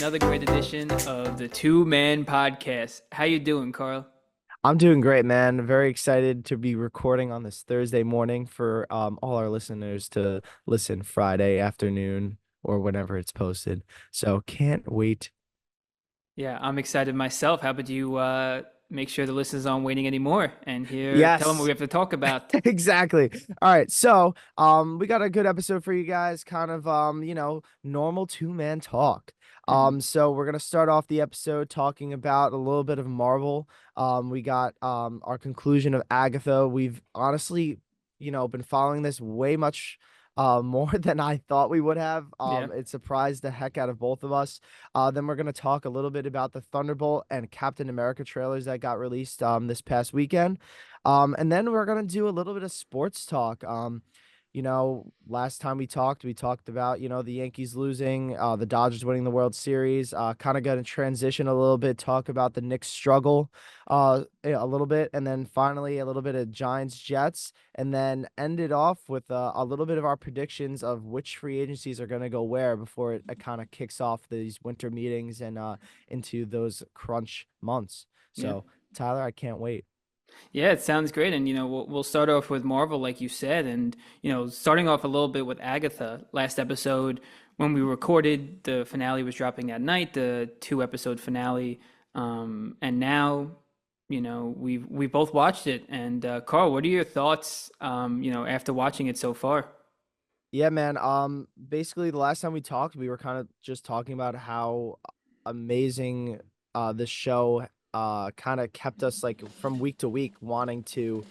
another great edition of the Two Man Podcast. How you doing, Carl? I'm doing great, man. Very excited to be recording on this Thursday morning for all our listeners to listen Friday afternoon or whenever it's posted. So can't wait. Yeah, I'm excited myself. How about you make sure the listeners aren't waiting anymore and tell them what we Yes, have to talk about. exactly. All right. So we got a good episode for you guys, kind of normal two-man talk. Mhm. So we're gonna start off the episode talking about a little bit of Marvel. We got our conclusion of Agatha. We've honestly, been following this way much more than I thought we would have. Yeah. It surprised the heck out of both of us. Then we're gonna talk a little bit about the Thunderbolt and Captain America trailers that got released this past weekend. And then we're gonna do a little bit of sports talk. Last time we talked about, the Yankees losing, the Dodgers winning the World Series. Kind of gonna transition a little bit, talk about the Knicks struggle, a little bit, and then finally a little bit of Giants Jets, and then end it off with a little bit of our predictions of which free agencies are gonna go where before it kind of kicks off these winter meetings and into those crunch months. Yeah. So Tyler, I can't wait. Yeah, it sounds great. And, we'll start off with Marvel, like you said. And, starting off a little bit with Agatha. Last episode, when we recorded, the finale was dropping that night, the two-episode finale. And now, we both watched it. And, Carl, what are your thoughts, after watching it so far? Yeah, man. Basically, the last time we talked, we were kind of just talking about how amazing this show kind of kept us like from week to week wanting to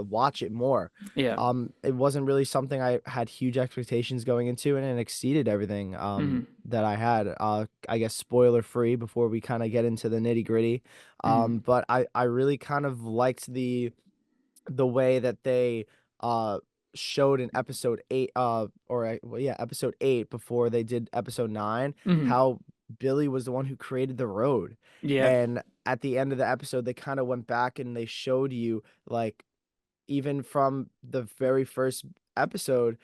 watch it more. Yeah. It wasn't really something I had huge expectations going into, and it exceeded everything Hmm. that I had. I guess spoiler free before we kind of get into the nitty gritty. Hmm. But I really kind of liked the way that they uh showed in episode 8 well, yeah, episode 8 before they did episode 9 Hmm. how Billy was the one who created the road. Yeah. And at the end of the episode they kind of went back and they showed you like even from the very first episode,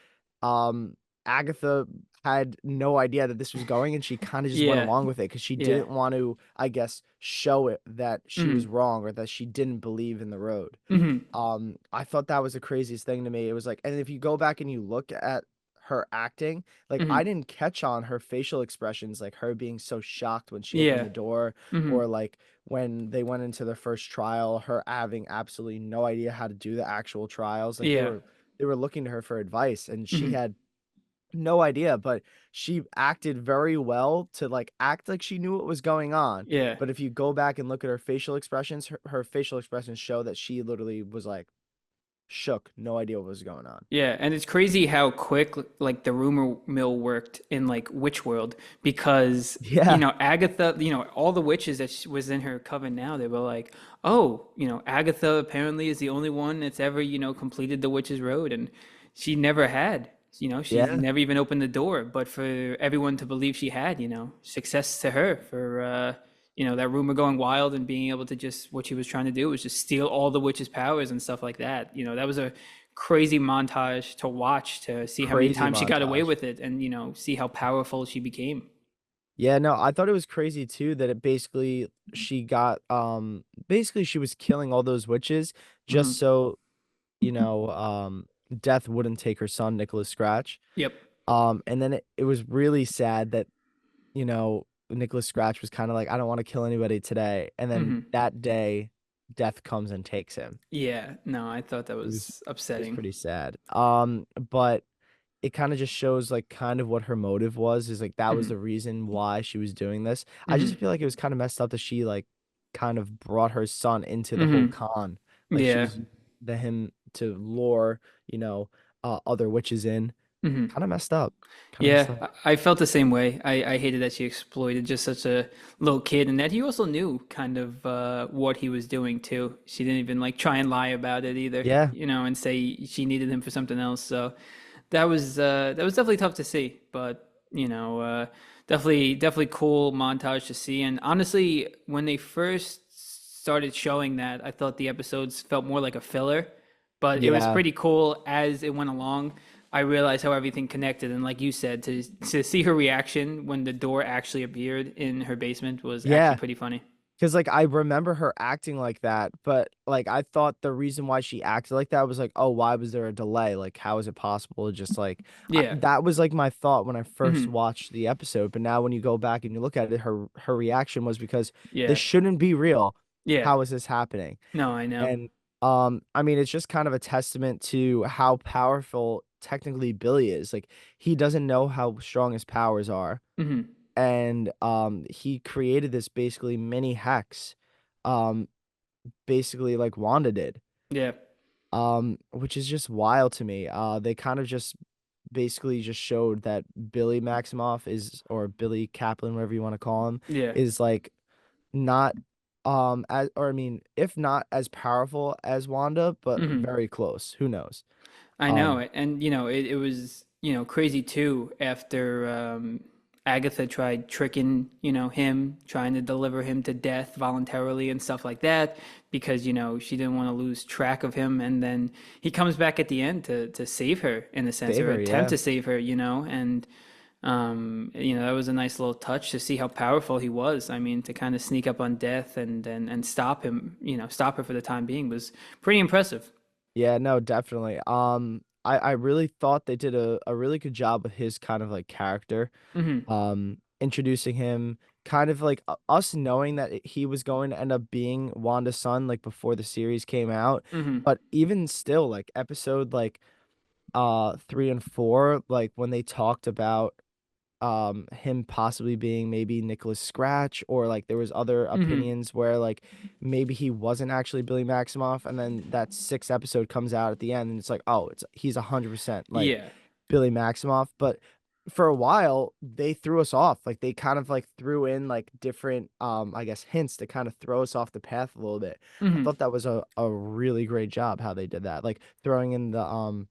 um, Agatha had no idea that this was going, and she kind of just went Yeah. along with it because she Yeah. didn't want to, I guess, show it that she was Hmm. wrong or that she didn't believe in the road. Hmm. I thought that was the craziest thing to me. It was like, and if you go back and you look at her acting, like I Hmm. didn't catch on her facial expressions, like her being so shocked when she opened Yeah. the door, Hmm. or like when they went into their first trial, her having absolutely no idea how to do the actual trials. Like they Yeah. were they were looking to her for advice and she Hmm. had no idea, but she acted very well to like act like she knew what was going on. Yeah. But if you go back and look at her facial expressions, her facial expressions show that she literally was like shook, no idea what was going on. Yeah, and it's crazy how quick like the rumor mill worked in like Witch World because Yeah. Agatha, all the witches that was in her coven now, they were like, "Oh, Agatha apparently is the only one that's ever, completed the Witch's Road," and she never had. She's Yeah. never even opened the door, but for everyone to believe she had, success to her for that rumor going wild and being able to just what she was trying to do was just steal all the witch's powers and stuff like that. That was a crazy montage to watch to see how many Crazy times she got away montage. with it and see how powerful she became. Yeah, no, I thought it was crazy too that it basically she got basically she was killing all those witches just Hmm. so, you know, Death wouldn't take her son, Nicholas Scratch. Yep. And then it was really sad that, Nicholas Scratch was kind of like, I don't want to kill anybody today. And then Hmm. that day, Death comes and takes him. Yeah, no, I thought that was It was upsetting. pretty sad. But it kind of just shows like kind of what her motive was, is like that was Hmm. the reason why she was doing this. I just Hmm. feel like it was kind of messed up that she like kind of brought her son into the whole Hmm. con. Like she Yeah. was the him to lure, other witches in. Hmm. Kind of messed up. Kind of Yeah, messed up. I felt the same way. I hated that she exploited just such a little kid and that he also knew kind of what he was doing too. She didn't even like try and lie about it either, Yeah. and say she needed him for something else. So that was definitely tough to see, but definitely cool montage to see. And honestly, when they first started showing that, I thought the episodes felt more like a filler, but it was Yeah. pretty cool as it went along. I realized how everything connected. And like you said, to see her reaction when the door actually appeared in her basement was actually Yeah. pretty funny. Because like I remember her acting like that, but like I thought the reason why she acted like that was like, oh, why was there a delay? Like, how is it possible to just like Yeah. that was like my thought when I first Hmm. watched the episode. But now when you go back and you look at it, her reaction was because this Yeah. shouldn't be real. Yeah. How is this happening? No, I know. And I mean, it's just kind of a testament to how powerful technically Billy is. Like he doesn't know how strong his powers are, Hmm. and he created this basically mini hex, um basically like Wanda did, Yeah. which is just wild to me. They kind of just basically just showed that Billy Maximoff is, or Billy Kaplan, whatever you want to call him, Yeah. is like not as, or I mean, if not as powerful as Wanda, but Hmm. very close. Who knows? I know um it. And, it was, crazy too after Agatha tried tricking, him, trying to deliver him to death voluntarily and stuff like that because, she didn't want to lose track of him. And then he comes back at the end to save her in a sense, Save or her, attempt yeah. to save her, and that was a nice little touch to see how powerful he was. I mean, to kind of sneak up on death and stop him, stop her for the time being was pretty impressive. Yeah, no, definitely. I really thought they did a really good job with his kind of like character, Hmm. introducing him, kind of like us knowing that he was going to end up being Wanda's son like before the series came out. Hmm. But even still, like episode like 3 and 4, like when they talked about him possibly being maybe Nicholas Scratch, or like there was other Hmm. opinions where like maybe he wasn't actually Billy Maximoff, and then that sixth episode comes out at the end and it's like, oh, it's he's 100% like Yeah. Billy Maximoff. But for a while they threw us off, like they kind of like threw in like different I guess hints to kind of throw us off the path a little bit. I Hmm. thought that was a really great job how they did that, like throwing in the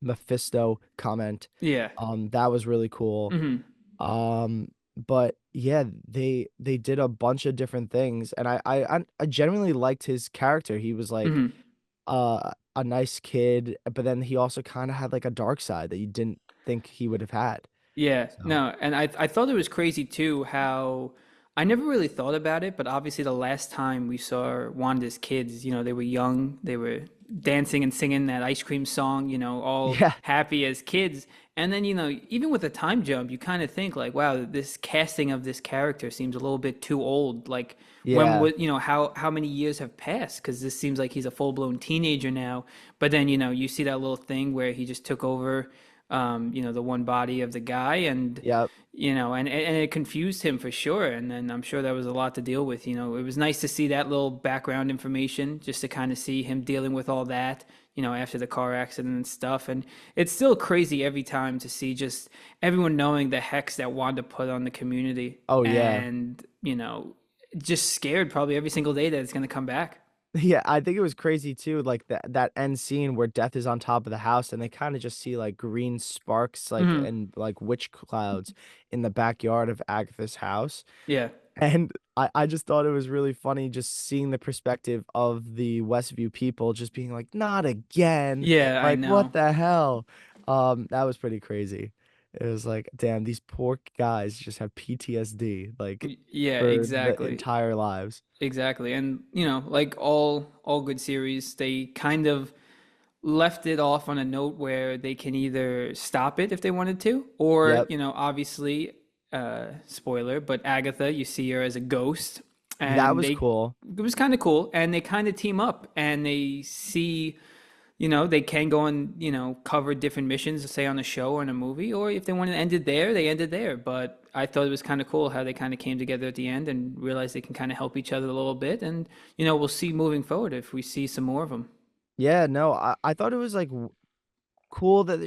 Mephisto comment. Yeah. That was really cool. Hmm. But yeah, they did a bunch of different things, and I genuinely liked his character. He was like Hmm. a nice kid, but then he also kind of had like a dark side that you didn't think he would have had. Yeah, So no, and I thought it was crazy too how I never really thought about it, but obviously the last time we saw Wanda's kids, they were young, they were dancing and singing that ice cream song, all yeah, happy as kids. And then, even with the time jump, you kind of think like, wow, this casting of this character seems a little bit too old. Like when yeah, would, how many years have passed? Because this seems like he's a full-blown teenager now. But then, you see that little thing where he just took over the one body of the guy and yep. and it confused him for sure. And then I'm sure that was a lot to deal with. It was nice to see that little background information just to kind of see him dealing with all that, after the car accident and stuff. And it's still crazy every time to see just everyone knowing the hex that Wanda put on the community Oh yeah. and, just scared probably every single day that it's going to come back. Yeah, I think it was crazy too, like that end scene where Death is on top of the house and they kind of just see like green sparks like Hmm. and like witch clouds in the backyard of Agatha's house. Yeah. And I just thought it was really funny just seeing the perspective of the Westview people just being like, not again. Yeah, I Like, what know. the hell? That was pretty crazy. It was like, damn, these poor guys just have PTSD like Yeah, for the exactly. entire lives. Exactly. And like all good series, they kind of left it off on a note where they can either stop it if they wanted to, or, Yep. obviously, spoiler, but Agatha, you see her as a ghost, That and was cool. it was kind of cool, and they kind of team up and they see, they can go and, cover different missions, say on a show or in a movie, or if they want to end it there, they ended there. But I thought it was kind of cool how they kind of came together at the end and realized they can kind of help each other a little bit. And, we'll see moving forward if we see some more of them. Yeah, no, I thought it was like cool that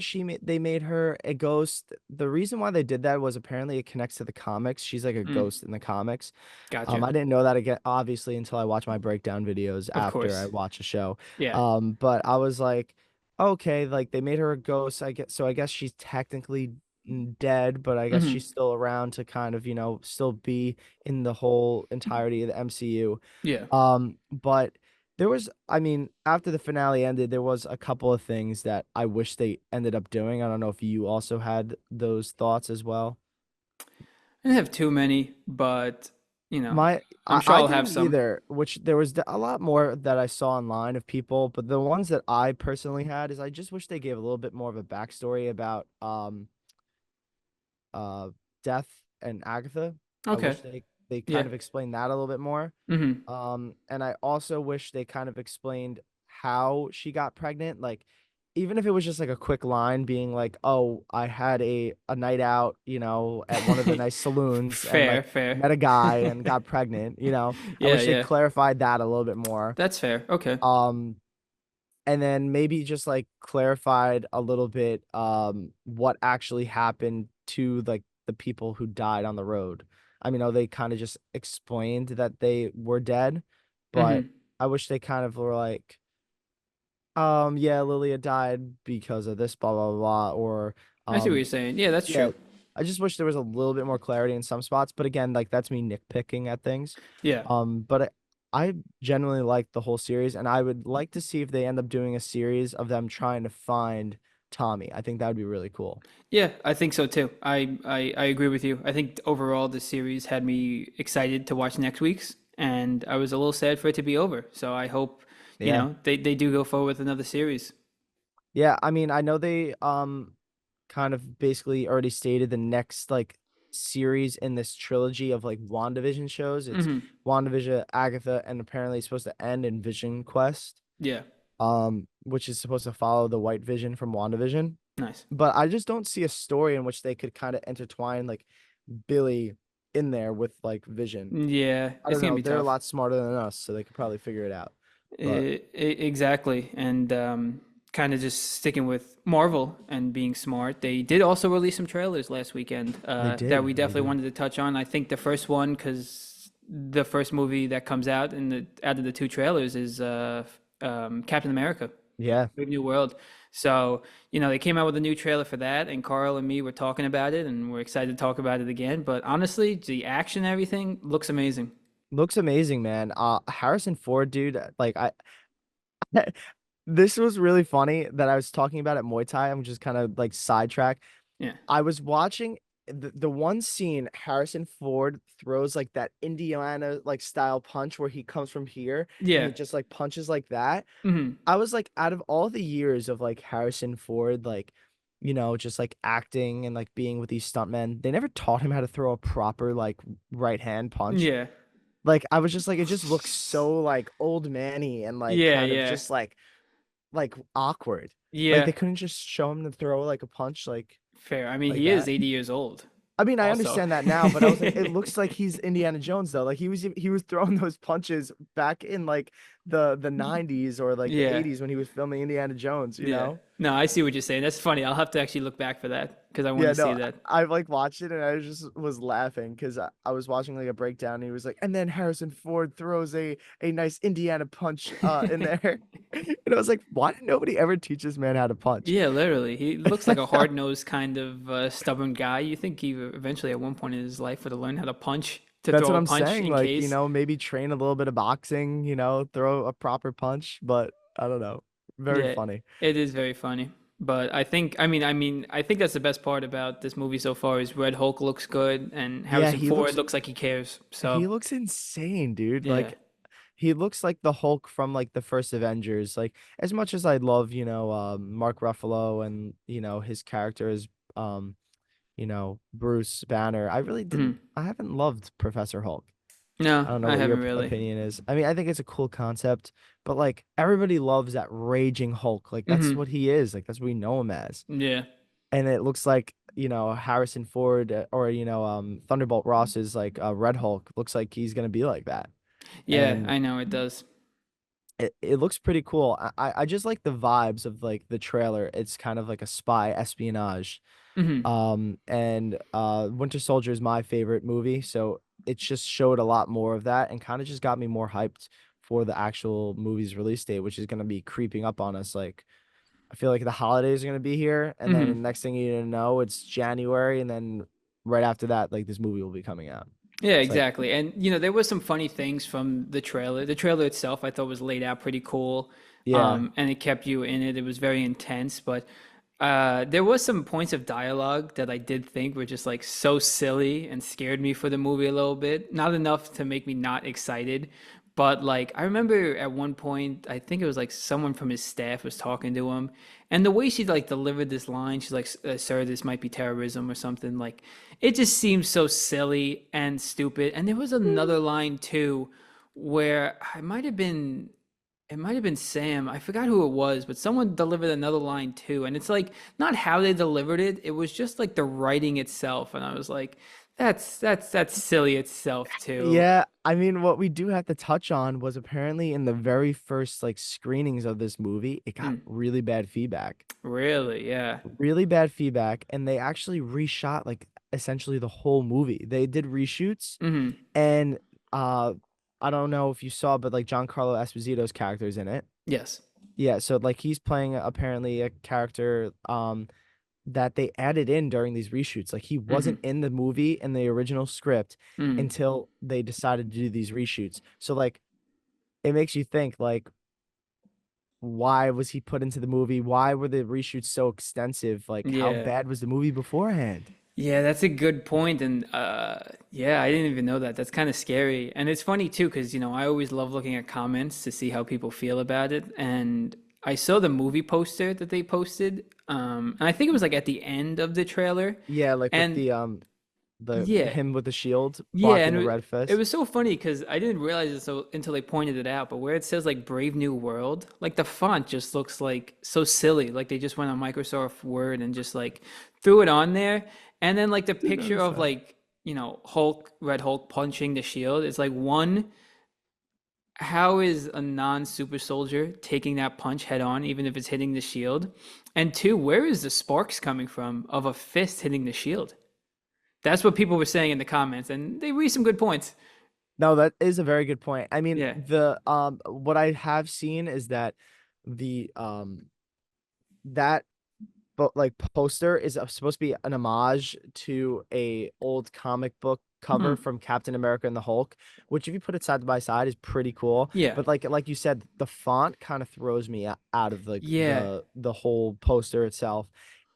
they made her a ghost. The reason why they did that was apparently it connects to the comics. She's like a Mm, ghost in the comics. gotcha. I didn't know that again, obviously, until I watched my breakdown videos Of after I course. watched the show. Yeah. But I was like, okay, like they made her a ghost. I guess so. I guess she's technically dead, but I guess Hmm. she's still around to kind of, still be in the whole entirety of the MCU. Yeah. But There was, I mean, after the finale ended, there was a couple of things that I wish they ended up doing. I don't know if you also had those thoughts as well. I didn't have too many, but My, I'm sure I I'll have didn't some. either, which there was a lot more that I saw online of people, but the ones that I personally had is I just wish they gave a little bit more of a backstory about uh Death and Agatha. I Okay. wish they Yeah. kind of explained that a little bit more. Hmm. And I also wish they kind of explained how she got pregnant. Like, even if it was just like a quick line being like, "Oh, I had a night out, at one of the nice saloons and Fair, like fair. met a guy and got pregnant." I Yeah, wish they yeah. clarified that a little bit more. That's fair. Okay. Um, and then maybe just like clarified a little bit what actually happened to like the people who died on the road. I mean, they kind of just explained that they were dead, but Hmm. I wish they kind of were like, yeah, Lilia died because of this, blah blah blah, or I see what um, you're saying. Yeah, that's yeah. true. I just wish there was a little bit more clarity in some spots, but again, like that's me nitpicking at things. Yeah. But I genuinely like the whole series, and I would like to see if they end up doing a series of them trying to find Tommy. I think that would be really cool. Yeah, I think so too. I agree with you. I think overall the series had me excited to watch next week's, and I was a little sad for it to be over. So I hope, Yeah. they do go forward with another series. Yeah, I mean, I know they kind of basically already stated the next like series in this trilogy of like WandaVision shows. It's Hmm. WandaVision, Agatha, and apparently it's supposed to end in Vision Quest, Yeah. which is supposed to follow the White Vision from WandaVision. Nice. But I just don't see a story in which they could kind of intertwine like Billy in there with like Vision. Yeah, I it's don't gonna know. be They're a tough. lot smarter than us, so they could probably figure it out. But Exactly. And kind of just sticking with Marvel and being smart, they did also release some trailers last weekend they that we did. They definitely did. wanted to touch on. I think the first one, because the first movie that comes out out of the two trailers is Captain America, Yeah. Brave New World. So, they came out with a new trailer for that, and Carl and me were talking about it, and we're excited to talk about it again. But honestly, the action and everything looks amazing. Looks amazing, man. Harrison Ford, dude, like this was really funny that I was talking about at Muay Thai. I'm just kind of like sidetrack. Yeah. I was watching the one scene Harrison Ford throws like that Indiana like style punch where he comes from here and Yeah. he just like punches like that. Hmm. I was like, out of all the years of like Harrison Ford, like, just like acting and like being with these stuntmen, they never taught him how to throw a proper like right hand punch. Yeah. Like, I was just like, it just looks so like old manny and like Yeah, kind of yeah. just like awkward. Like Yeah, they couldn't just show him to throw like a punch fair. I mean, like he is that. 80 years old I mean, I also. understand that now, but I was like, it looks like he's Indiana Jones though. Like he was throwing those punches back in like the 90s or like the Yeah, 80s when he was filming Indiana Jones, you yeah. know? No, I see what you're saying. That's funny. I'll have to actually look back for that because I want Yeah, to see no, that. I like watched it and I just was laughing because I was watching like a breakdown and he was like, and then Harrison Ford throws a nice Indiana punch in there. And I was like, why did nobody ever teach this man how to punch? Yeah, literally. He looks like a hard-nosed kind of stubborn guy. You think he eventually at one point in his life would have learned how to punch, to That's throw what a I'm punch saying. in Like, case. maybe train a little bit of boxing, throw a proper punch, but I don't know. Very Yeah, funny. it is very funny. But I think that's the best part about this movie so far is Red Hulk looks good and Yeah, Harrison Ford looks like he cares. he So, looks insane, dude. yeah. Like he looks like the Hulk from like the first Avengers. Like as much as I love, Mark Ruffalo and, his character as Bruce Banner, Mhm. I haven't loved Professor Hulk. No, I don't know I what your haven't really. opinion is. I mean, I think it's a cool concept, but like everybody loves that raging Hulk. Like that's Hmm. what he is. Like that's what we know him as. Yeah. And it looks like, Harrison Ford or Thunderbolt Ross is like Red Hulk. Looks like he's gonna be like that. Yeah, And I know it does. it looks pretty cool. I just like the vibes of like the trailer. It's kind of like a spy espionage. Hmm. And Winter Soldier is my favorite movie, so it just showed a lot more of that and kind of just got me more hyped for the actual movie's release date, which is gonna be creeping up on us. Like I feel like the holidays are gonna be here, and then the Hmm. next thing you know, it's January, and then right after that, like this movie will be coming out. Yeah, It's like, exactly. And there was some funny things from the trailer. The trailer itself I thought was laid out pretty cool. yeah. And it kept you in it. It was very intense, but there was some points of dialogue that I did think were just like so silly and scared me for the movie a little bit. Not enough to make me not excited, but like I remember at one point, I think it was like someone from his staff was talking to him, and the way she like delivered this line, she's like, "Sir, this might be terrorism or something." Like it just seems so silly and stupid. And there was another line too, where it might have been Sam. I forgot who it was, but someone delivered another line too. And it's like not how they delivered it. It was just like the writing itself. And I was like, that's silly itself too. Yeah, I mean, what we do have to touch on was apparently in the very first like screenings of this movie, it got Mm, really bad feedback. really? Yeah. Really bad feedback, and they actually reshot like essentially the whole movie. They did reshoots, Hmm. and uh I don't know if you saw, but like Giancarlo Esposito's character's in it. Yes. Yeah, so like he's playing apparently a character that they added in during these reshoots. Like he wasn't Hmm. in the movie in the original script Hmm. until they decided to do these reshoots. So like it makes you think like why was he put into the movie? Why were the reshoots so extensive? Like how Yeah. bad was the movie beforehand? Yeah, that's a good point. And yeah, I didn't even know that. That's kind of scary. And it's funny too, because I always love looking at comments to see how people feel about it. And I saw the movie poster that they posted. And I think it was like at the end of the trailer. Yeah, like with And the yeah, him with the shield yeah, blocking and the red it fist. was so funny because I didn't realize it until they pointed it out. But where it says like Brave New World, like the font just looks like so silly. Like they just went on Microsoft Word and just like threw it on there. And then like the Didn't picture notice of that. like, Hulk, Red Hulk punching the shield. It's like one, how is a non-super soldier taking that punch head on, even if it's hitting the shield? And two, where is the sparks coming from of a fist hitting the shield? That's what people were saying in the comments, and they raised some good points. No, that is a very good point. I mean, Yeah. the what I have seen is that the that but like poster is supposed to be an homage to a old comic book cover Mhm. from Captain America and the Hulk, which if you put it side by side is pretty cool. Yeah. But like you said, the font kind of throws me out of like Yeah. the whole poster itself.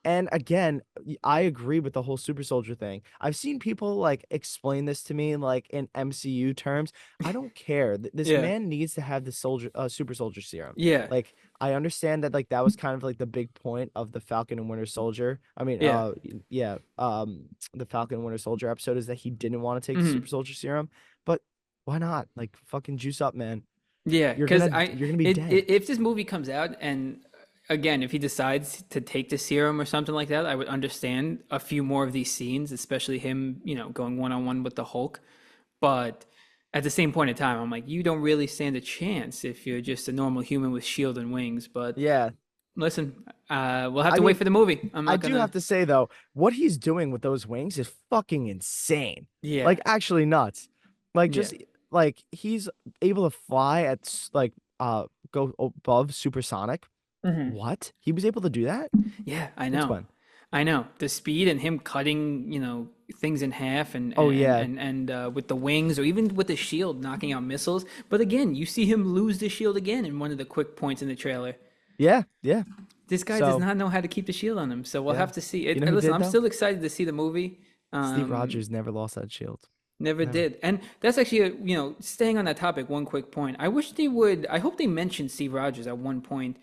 And again, I agree with the whole super soldier thing. I've seen people like explain this to me like in MCU terms. I don't care. This Yeah. man needs to have the super soldier serum. Yeah. Like I understand that like that was kind of like the big point of the Falcon and Winter Soldier. I mean, Yeah. yeah, the Falcon and Winter Soldier episode is that he didn't want to take the super Hmm. soldier serum, but why not? Like fucking juice up, man. Yeah. You're Because gonna you're gonna be dead. if this movie comes out and again, if he decides to take the serum or something like that, I would understand a few more of these scenes, especially him, going one on one with the Hulk. But at the same point in time, I'm like, you don't really stand a chance if you're just a normal human with shield and wings. But Yeah. listen, we'll have I to wait mean, for the movie. I'm I not do have gonna. to say though, what he's doing with those wings is fucking insane. Yeah. Like actually nuts. Like Yeah. just like he's able to fly at like go above supersonic. Hmm. What? He was able to do that? Yeah, I Since know. when? I know. The speed and him cutting, things in half and Oh and yeah. and and with the wings or even with the shield knocking out missiles. But again, you see him lose the shield again in one of the quick points in the trailer. Yeah, yeah. This guy does So, not know how to keep the shield on him. So we'll yeah. have to see. You know who Listen, did I'm though? still excited to see the movie. Steve Um, Rogers never lost that shield. Never Never. did. And that's actually, staying on that topic, one quick point. I wish they would, I hope they mentioned Steve Rogers at one point,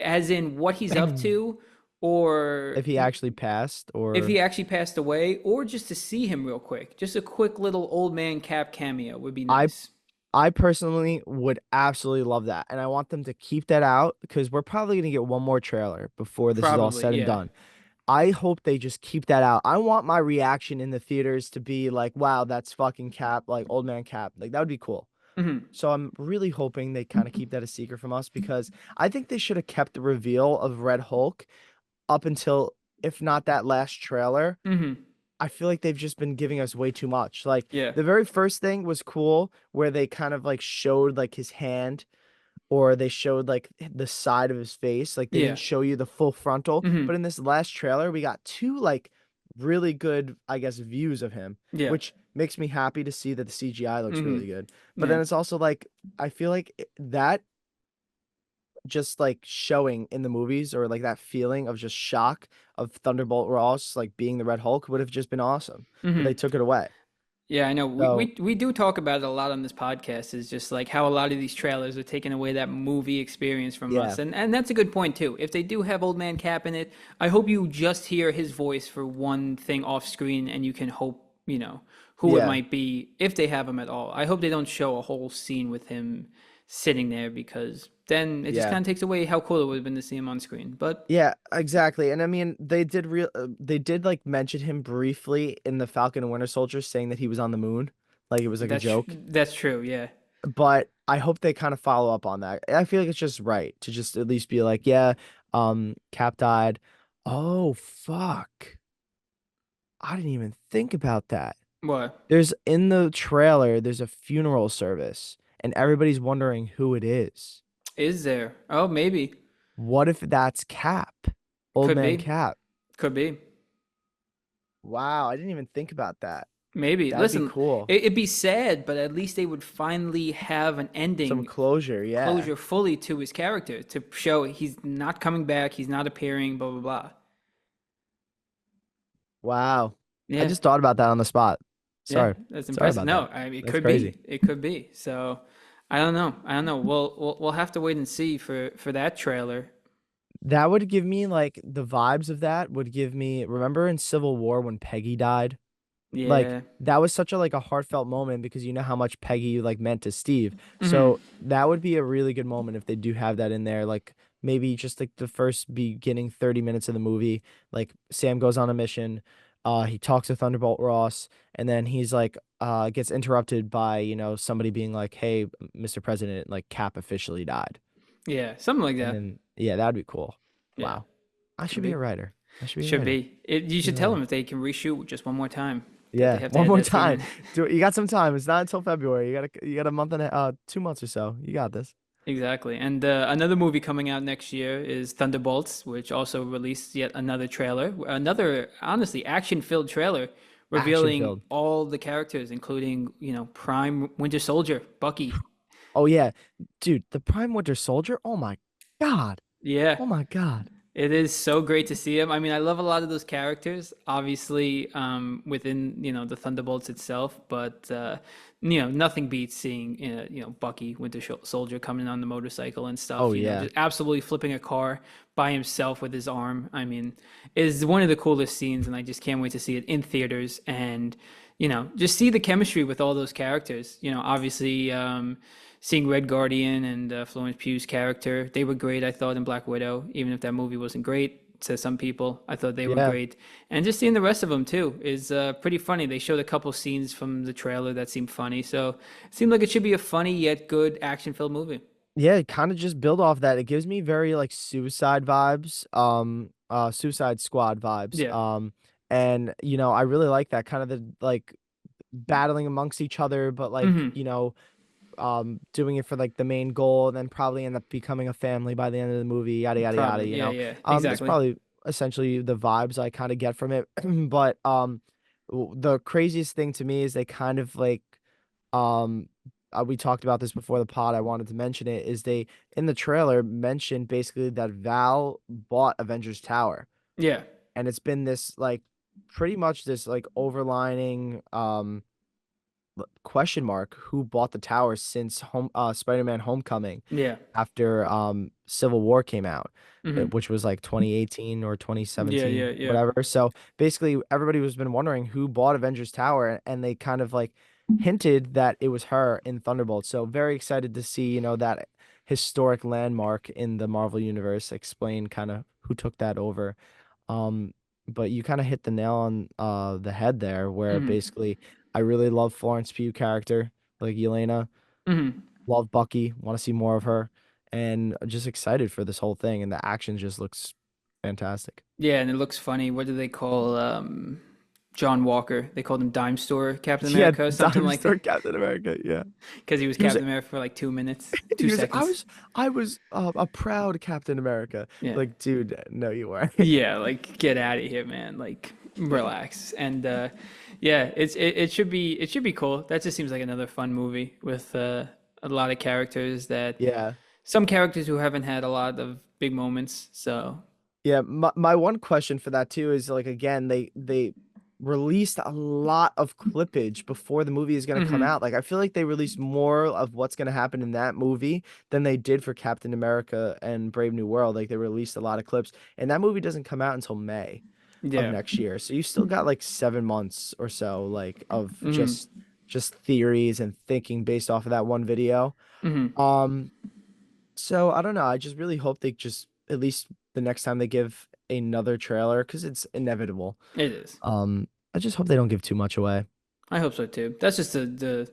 as in what he's up to, or If he actually passed if or he actually passed away, or just to see him real quick. Just a quick little old man Cap cameo would be I nice. I personally would absolutely love that. And I want them to keep that out because we're probably going to get one more trailer before this is all Probably, said and yeah. done. I hope they just keep that out. I want my reaction in the theaters to be like, wow, that's fucking Cap, like old man Cap. Like that would be cool. Hmm. So I'm really hoping they kind of keep that a secret from us because I think they should have kept the reveal of Red Hulk up until, if not that last trailer. Hmm. I feel like they've just been giving us way too much. Like Yeah. the very first thing was cool where they kind of like showed like his hand or they showed like the side of his face. Like they didn't Yeah. show you the full frontal. But Hmm. in this last trailer, we got two like really good, I guess, views of him, Yeah. which makes me happy to see that the CGI looks Hmm. really good. But Yeah. then it's also like I feel like that just like showing in the movies, or like that feeling of just shock of Thunderbolt Ross like being the Red Hulk would have just been awesome. But they Hmm. took it away. Yeah, I know. We, So we we do talk about it a lot on this podcast, is just like how a lot of these trailers are taking away that movie experience from yeah, us. And that's a good point too. If they do have Old Man Cap in it, I hope you just hear his voice for one thing off screen and you can hope, who it yeah, might be if they have him at all. I hope they don't show a whole scene with him sitting there, because then it just yeah. kind of takes away how cool it would have been to see him on screen. But Yeah, exactly. And I mean, they did like mention him briefly in the Falcon and Winter Soldier, saying that he was on the moon, like it was like a joke. that's true, yeah. But I hope they kind of follow up on that. I feel like it's just right to just at least be like, yeah, Cap died. Oh, fuck. I didn't even think about that. What? There's in the trailer, there's a funeral service, and everybody's wondering who it is. Is there? Oh, maybe. What if that's Cap? Old Could Man be. Cap. Could be. Wow, I didn't even think about that. Maybe. That'd be Listen, cool. it'd be sad, but at least they would finally have an Some ending, closure, yeah. closure fully to his character to show he's not coming back, he's not appearing, blah, blah, blah. Wow. I Yeah. just thought about that on the spot. Yeah. Sorry. That's Sorry impressive. about No, that. I mean, it That's could crazy. be. It could be. So I don't know. I don't know. We'll have to wait and see for that trailer. That would give me like the vibes of that would give me, remember in Civil War when Peggy died? Like Yeah. that was such a like a heartfelt moment because you know how much Peggy like meant to Steve. Hmm. So that would be a really good moment if they do have that in there. Like maybe just like the first beginning 30 minutes of the movie, like Sam goes on a mission, he talks to Thunderbolt Ross, and then he's like gets interrupted by, somebody being like, "Hey, Mr. President, like Cap officially died." Yeah. Something like And that. then yeah, that'd be cool. Yeah. Wow. I Could should be a be. writer. I should be a Should writer. be. You Be a should tell writer. them if they can reshoot just one more time, that they Yeah, have to one add more that scene time. in. Do it. You got some time. It's not until February. You got a month and 2 months or so. You got this. Exactly. And another movie coming out next year is Thunderbolts, which also released yet another trailer. Another, honestly, action-filled trailer Action revealing filled. all the characters, including, Prime Winter Soldier, Bucky. Oh yeah, dude, the Prime Winter Soldier. Oh my God. Yeah. Oh my God. It is so great to see him. I mean, I love a lot of those characters, obviously, within, the Thunderbolts itself, but nothing beats seeing, Bucky, Soldier coming on the motorcycle and stuff, Oh yeah. just absolutely flipping a car by himself with his arm. I mean, it is one of the coolest scenes, and I just can't wait to see it in theaters and, just see the chemistry with all those characters. Obviously, seeing Red Guardian and Florence Pugh's character, they were great, I thought, in Black Widow, even if that movie wasn't great to some people. I thought they were Yeah. great. And just seeing the rest of them, too, is pretty funny. They showed a couple scenes from the trailer that seemed funny. So it seemed like it should be a funny yet good action filled movie. Yeah, kind of just build off that. It gives me very like Suicide vibes, Suicide Squad vibes. Yeah. And I really like that kind of the like battling amongst each other, but like, Hmm. doing it for like the main goal, and then probably end up becoming a family by the end of the movie, yada yada yada, Probably. Yeah, yeah. That's Exactly. probably essentially the vibes I kind of get from it. But the craziest thing to me is they kind of like um we talked about this before the pod, I wanted to mention it, is they in the trailer mentioned basically that Val bought Avengers Tower, Yeah. and it's been this like pretty much this like overlining question mark who bought the tower since Spider-Man Homecoming, Yeah. after Civil War came out, Hmm. which was like 2018 or Yeah, yeah, 2017, yeah. whatever. So basically everybody was been wondering who bought Avengers Tower, and they kind of like hinted that it was her in Thunderbolt. So very excited to see, that historic landmark in the Marvel universe explain kind of who took that over. Um, but you kind of hit the nail on the head there, where Hmm. basically I really love Florence Pugh character, like Yelena. Hmm. Love Bucky, want to see more of her, and just excited for this whole thing. And the action just looks fantastic. Yeah, and it looks funny. What do they call John Walker? They called him Dime Store Captain Yeah, America, something Dime like Store that, Captain America. Yeah, because he was he was Captain America for like 2 minutes, two he was I seconds. was I was a proud Captain America. Yeah. Like, dude, no, you weren't. Yeah, like get out of here, man. Like relax. And Yeah, it should be cool. That just seems like another fun movie with a lot of characters that Yeah. some characters who haven't had a lot of big moments. So, Yeah, my one question for that too is like again they released a lot of clippage before the movie is going to come hmm out. Like I feel like they released more of what's going to happen in that movie than they did for Captain America and Brave New World. Like they released a lot of clips and that movie doesn't come out until May of yeah, next year. So you still got like 7 months or so like of hmm just theories and thinking based off of that one video. hmm Um so I don't know. I just really hope they just at least the next time they give another trailer, because it's inevitable. it is. Um, I just hope they don't give too much away. I hope so too. That's just the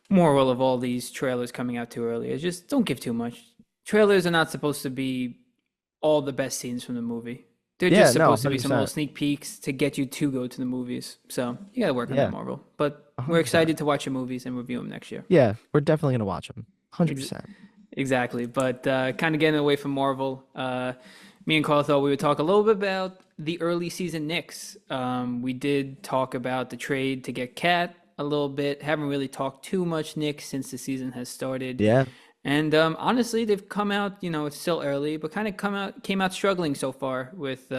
moral of all these trailers coming out too early. Is just don't give too much. Trailers are not supposed to be all the best scenes from the movie. They're Yeah, just no, supposed to be some little 100%. sneak peeks to get you to go to the movies. So you got to work on that, Yeah, Marvel. But we're 100%. excited to watch your movies and review them next year. Yeah, we're definitely gonna watch them. Ex- 100%. Exactly. But kind of getting away from Marvel, me and Carl thought we would talk a little bit about the early season Knicks. We did talk about the trade to get Cat a little bit. Haven't really talked too much Knicks since the season has started. Yeah, And honestly, they've come out, it's still early, but kind of came out struggling so far with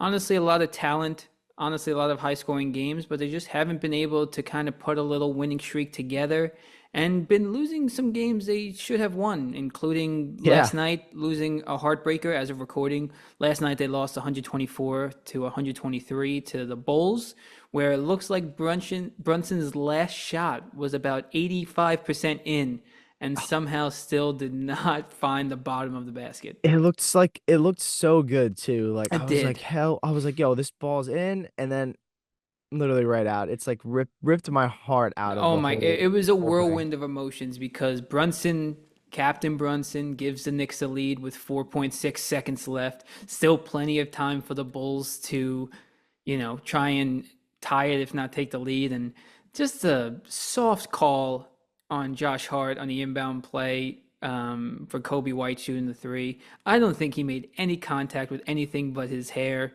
honestly a lot of talent, honestly a lot of high scoring games, but they just haven't been able to kind of put a little winning streak together and been losing some games they should have won, including yeah. last night losing a heartbreaker as of recording. Last night they lost 124 to 123 to the Bulls, where it looks like Brunson's last shot was about 85% in and somehow still did not find the bottom of the basket. It looked so good too. Like It I was like, did. hell, I was like, yo, this ball's in, and then literally right out. It's like ripped my heart out of Oh the my, it was a whole thing. whirlwind of emotions because Captain Brunson gives the Knicks a lead with 4.6 seconds left. Still plenty of time for the Bulls to, try and tie it, if not take the lead. And just a soft call on Josh Hart on the inbound play for Kobe White shooting the three. I don't think he made any contact with anything but his hair.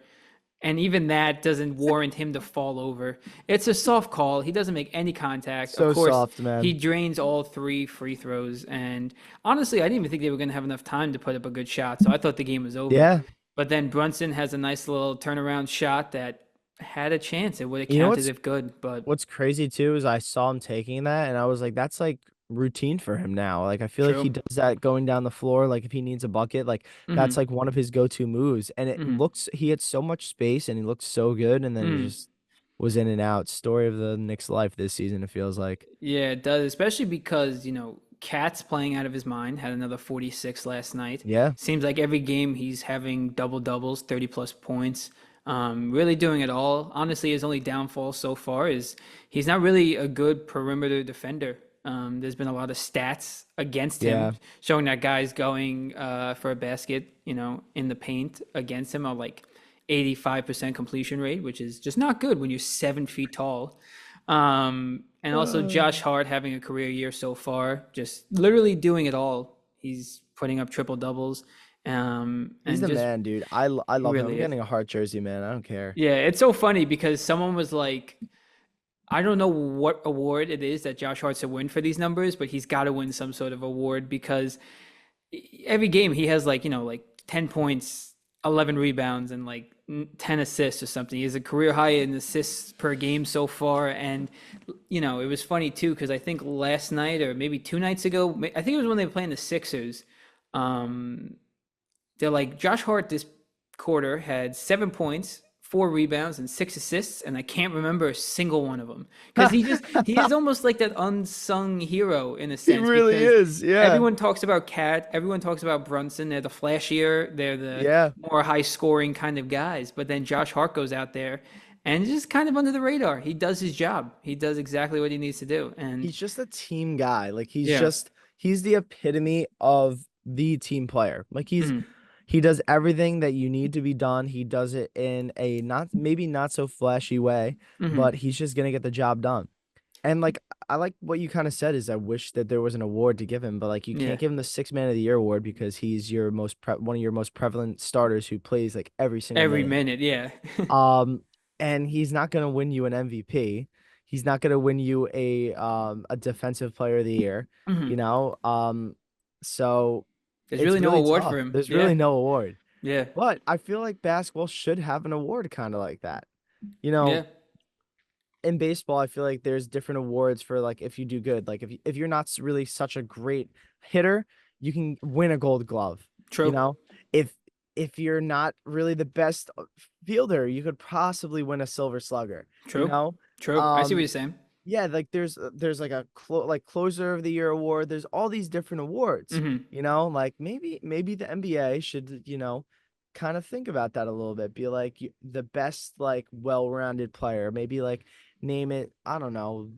And even that doesn't warrant him to fall over. It's a soft call. He doesn't make any contact. Of So course, soft, he man. drains all three free throws. And honestly, I didn't even think they were going to have enough time to put up a good shot. So I thought the game was over. Yeah. But then Brunson has a nice little turnaround shot that had a chance. It would have You know counted if good, but what's crazy too is I saw him taking that and I was like, that's like routine for him now. Like I feel like he true. does that going down the floor. Like if he needs a bucket, like that's Mm-hmm. like one of his go-to moves. And it Mm-hmm. looks he had so much space and he looked so good and then he Mm. just was in and out. Story of the Knicks life this season, it feels like. Yeah, it does, especially because, Cat's playing out of his mind, had another 46 last night. Yeah. Seems like every game he's having double doubles, 30 plus points. Really doing it all. Honestly, his only downfall so far is he's not really a good perimeter defender. There's been a lot of stats against him Yeah. showing that guys going for a basket, in the paint against him are like 85% completion rate, which is just not good when you're 7 feet tall. And also Josh Hart having a career year so far, just literally doing it all. He's putting up triple doubles, He's and the just man, dude. I he love him. I'm really is. getting a heart jersey, man. I don't care. Yeah, it's so funny because someone was like, I don't know what award it is that Josh Hart's to win for these numbers, but he's got to win some sort of award because every game he has like 10 points, 11 rebounds, and like 10 assists or something. He has a career high in assists per game so far. And, it was funny too, because I think last night or maybe 2 nights ago, I think it was when they were playing the Sixers. Um, they're like, Josh Hart this quarter had 7 points, 4 rebounds, and 6 assists, and I can't remember a single one of them because he is almost like that unsung hero in a He sense really because is. Yeah. everyone talks about Cat, everyone talks about Brunson. They're the flashier, they're the Yeah. more high scoring kind of guys, but then Josh Hart goes out there and just kind of under the radar. He does his job. He does exactly what he needs to do, and He's just a team guy. Like yeah. he's the epitome of the team player. Like Mhm. he does everything that you need to be done. He does it in a not maybe not so flashy way, but Mhm. he's just gonna get the job done. And like I like what you kind of said is I wish that there was an award to give him, but like you Yeah. can't give him the six man of the year award because he's your one of your most prevalent starters who plays like every single Every minute. minute, yeah. Um, and he's not going to win you an MVP. He's not going to win you a defensive player of the year, you Hmm. know? So There's it's really no really award for tough. him. There's Yeah. really no award. Yeah. But I feel like basketball should have an award kind of like that. You Yeah. know, in baseball, I feel like there's different awards for like if you do good. Like if you're not really such a great hitter, you can win a gold glove. You True. know, if if you're not really the best fielder, you could possibly win a silver slugger, you True. know? True. I see what Um you're saying. yeah, like there's like a like closer of the year award. There's all these different awards, Hmm. like maybe the NBA should, kind of think about that a little bit. Be like the best like well-rounded player. Maybe like name it, I don't know.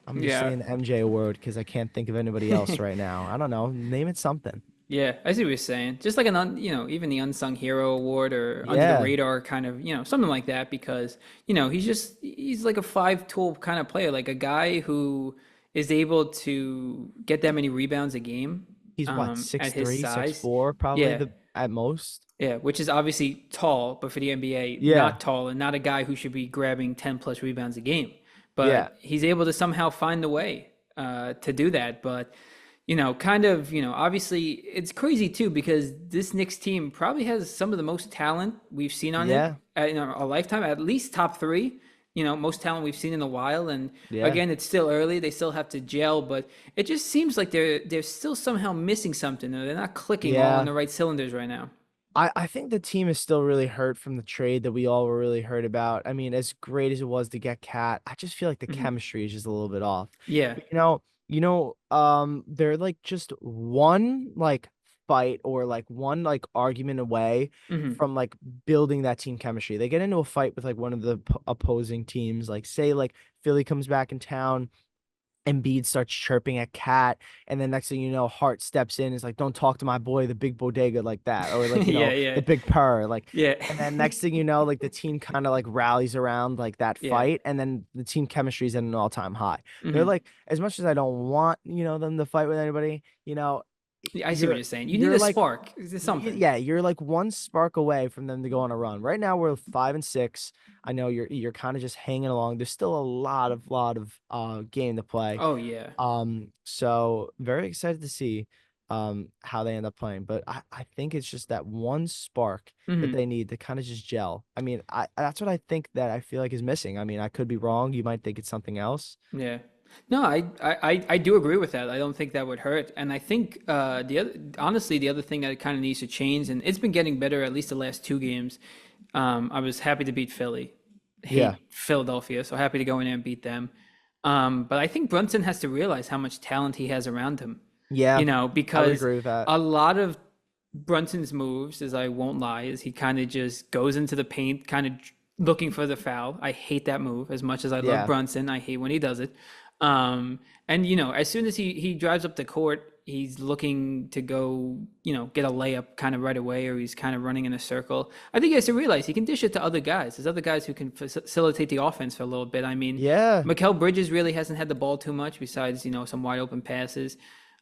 I'm just Yeah. saying the MJ award because I can't think of anybody else right now. I don't know. Name it something. Yeah, I see what you're saying. Just like even the unsung hero award or under the Yeah. radar kind of, something like that because, he's like a five-tool kind of player, like a guy who is able to get that many rebounds a game He's what, at six his three, six size. four, probably Yeah. the at most. Yeah, which is obviously tall, but for the NBA, Yeah. not tall and not a guy who should be grabbing 10 plus rebounds a game. Yeah. But he's able to somehow find the way to do that. But, kind of, obviously it's crazy too because this Knicks team probably has some of the most talent we've seen on it Yeah. in our lifetime, at least top three. Most talent we've seen in a while. And Yeah. again, it's still early; they still have to gel. But it just seems like they're still somehow missing something, or they're not clicking all on Yeah. the right cylinders right now. I think the team is still really hurt from the trade that we all were really hurt about. I mean, as great as it was to get Cat, I just feel like the Hmm. chemistry is just a little bit off. Yeah. But, they're like just one like fight or like one like argument away Hmm. from like building that team chemistry. They get into a fight with like one of the opposing teams, like say like Philly comes back in town. Embiid starts chirping at Cat, and then next thing you know, Hart steps in. Is like, "Don't talk to my boy, the big bodega, like that," or like Yeah, the yeah, big purr, like. yeah, And then next thing you know, like the team kind of like rallies around like that yeah. fight, and then the team chemistry is at an all-time high. They're Hmm. like, as much as I don't want them to fight with anybody, Yeah, I see what you're you're saying. You need you're a like spark. Is something? yeah, you're like one spark away from them to go on a run. Right now we're 5-6. I know you're kind of just hanging along. There's still a lot of game to play. Oh yeah. So very excited to see how they end up playing. But I think it's just that one spark that Hmm. they need to kind of just gel. I mean, I that's what I think that I feel like is missing. I mean, I could be wrong. You might think it's something else. Yeah. No, I do agree with that. I don't think that would hurt. And I think honestly, the other thing that kind of needs to change, and it's been getting better at least the last two games. I was happy to beat Philly. Yeah. Hate Philadelphia, so happy to go in there and beat them. But I think Brunson has to realize how much talent he has around him. Yeah, I would Because agree with that. a lot of Brunson's moves, as I won't lie, is he kind of just goes into the paint, kind of looking for the foul. I hate that move as much as I love Yeah. Brunson. I hate when he does it. And as soon as he drives up the court, he's looking to go, get a layup kind of right away, or he's kind of running in a circle. I think he has to realize he can dish it to other guys. There's other guys who can facilitate the offense for a little bit. I mean, Yeah. Mikal Bridges really hasn't had the ball too much, besides some wide open passes.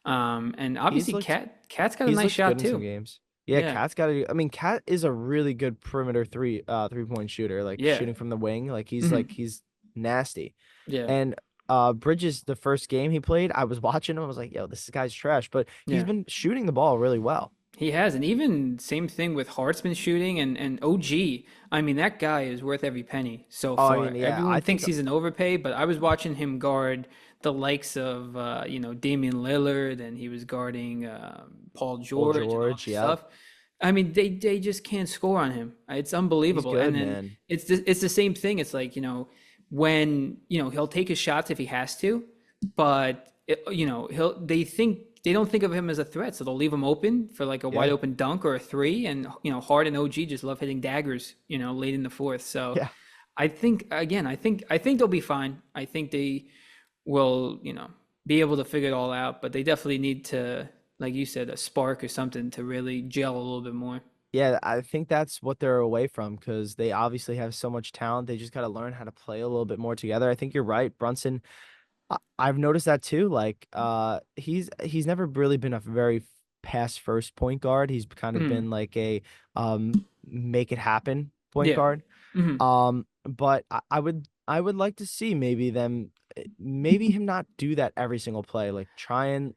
And He's obviously, looked Cat's got a he's nice looked good shot in some too. games. Yeah, Yeah. Cat's got to I mean, Cat is a really good perimeter 3-point shooter, like Yeah. shooting from the wing. Hmm. He's nasty. Yeah. And Bridges, the first game he played, I was watching him. I was like, yo, this guy's trash. But he's Yeah. been shooting the ball really well. He has, and even same thing with Hart's shooting and OG. I mean, that guy is worth every penny so Oh, I mean, far. yeah, I Everyone think thinks he's an overpay, but I was watching him guard the likes of Damian Lillard, and he was guarding Paul Paul George and all George, this yep. stuff. I mean, they just can't score on him. It's He's unbelievable. And good, then man. it's the same thing. It's like when he'll take his shots if he has to, but they don't think of him as a threat, so they'll leave him open for like a wide Yeah. open dunk or a three. And Hard and OG just love hitting daggers, late in the fourth. So Yeah. I think again, I think they'll be fine. I think they will, be able to figure it all out, but they definitely need to, like you said, a spark or something to really gel a little bit more. Yeah, I think that's what they're away from because they obviously have so much talent. They just got to learn how to play a little bit more together. I think you're right. Brunson, I've noticed that too. Like, he's never really been a very pass first point guard. He's kind of Mhm. been like a make it happen point Yeah. guard. Hmm. But I would like to see maybe him not do that every single play. Like try and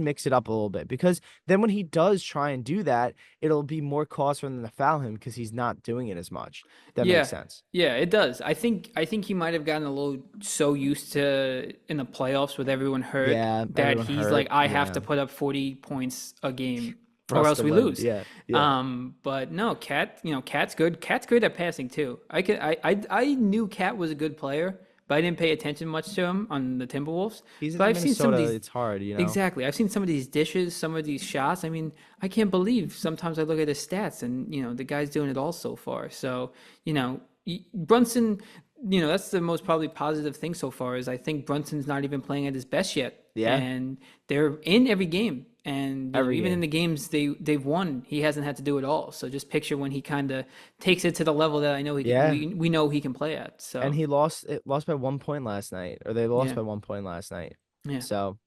mix it up a little bit because then when he does try and do that, it'll be more cause for them to foul him because he's not doing it as much. If that makes Yeah, sense. yeah, it does. I think he might have gotten a little so used to in the playoffs with everyone hurt Yeah, that everyone he's like, hurt. I have Yeah. to put up 40 points a game For or us else to we win. lose. Yeah. Yeah. But no, Cat, Cat's good. Cat's good at passing too. I knew Cat was a good player, but I didn't pay attention much to him on the Timberwolves. He's But in I've seen some of Minnesota. these. It's hard. Exactly. I've seen some of these dishes, some of these shots. I mean, I can't believe sometimes I look at his stats and, the guy's doing it all so far. So, Brunson, that's the most probably positive thing so far is I think Brunson's not even playing at his best yet. Yeah. And they're in every game. And, Every even in game. the games they've won, he hasn't had to do it all. So just picture when he kind of takes it to the level that I know Yeah. we know he can play at. And So, he lost by 1 point last night, or they lost yeah. by 1 point last night. Yeah. So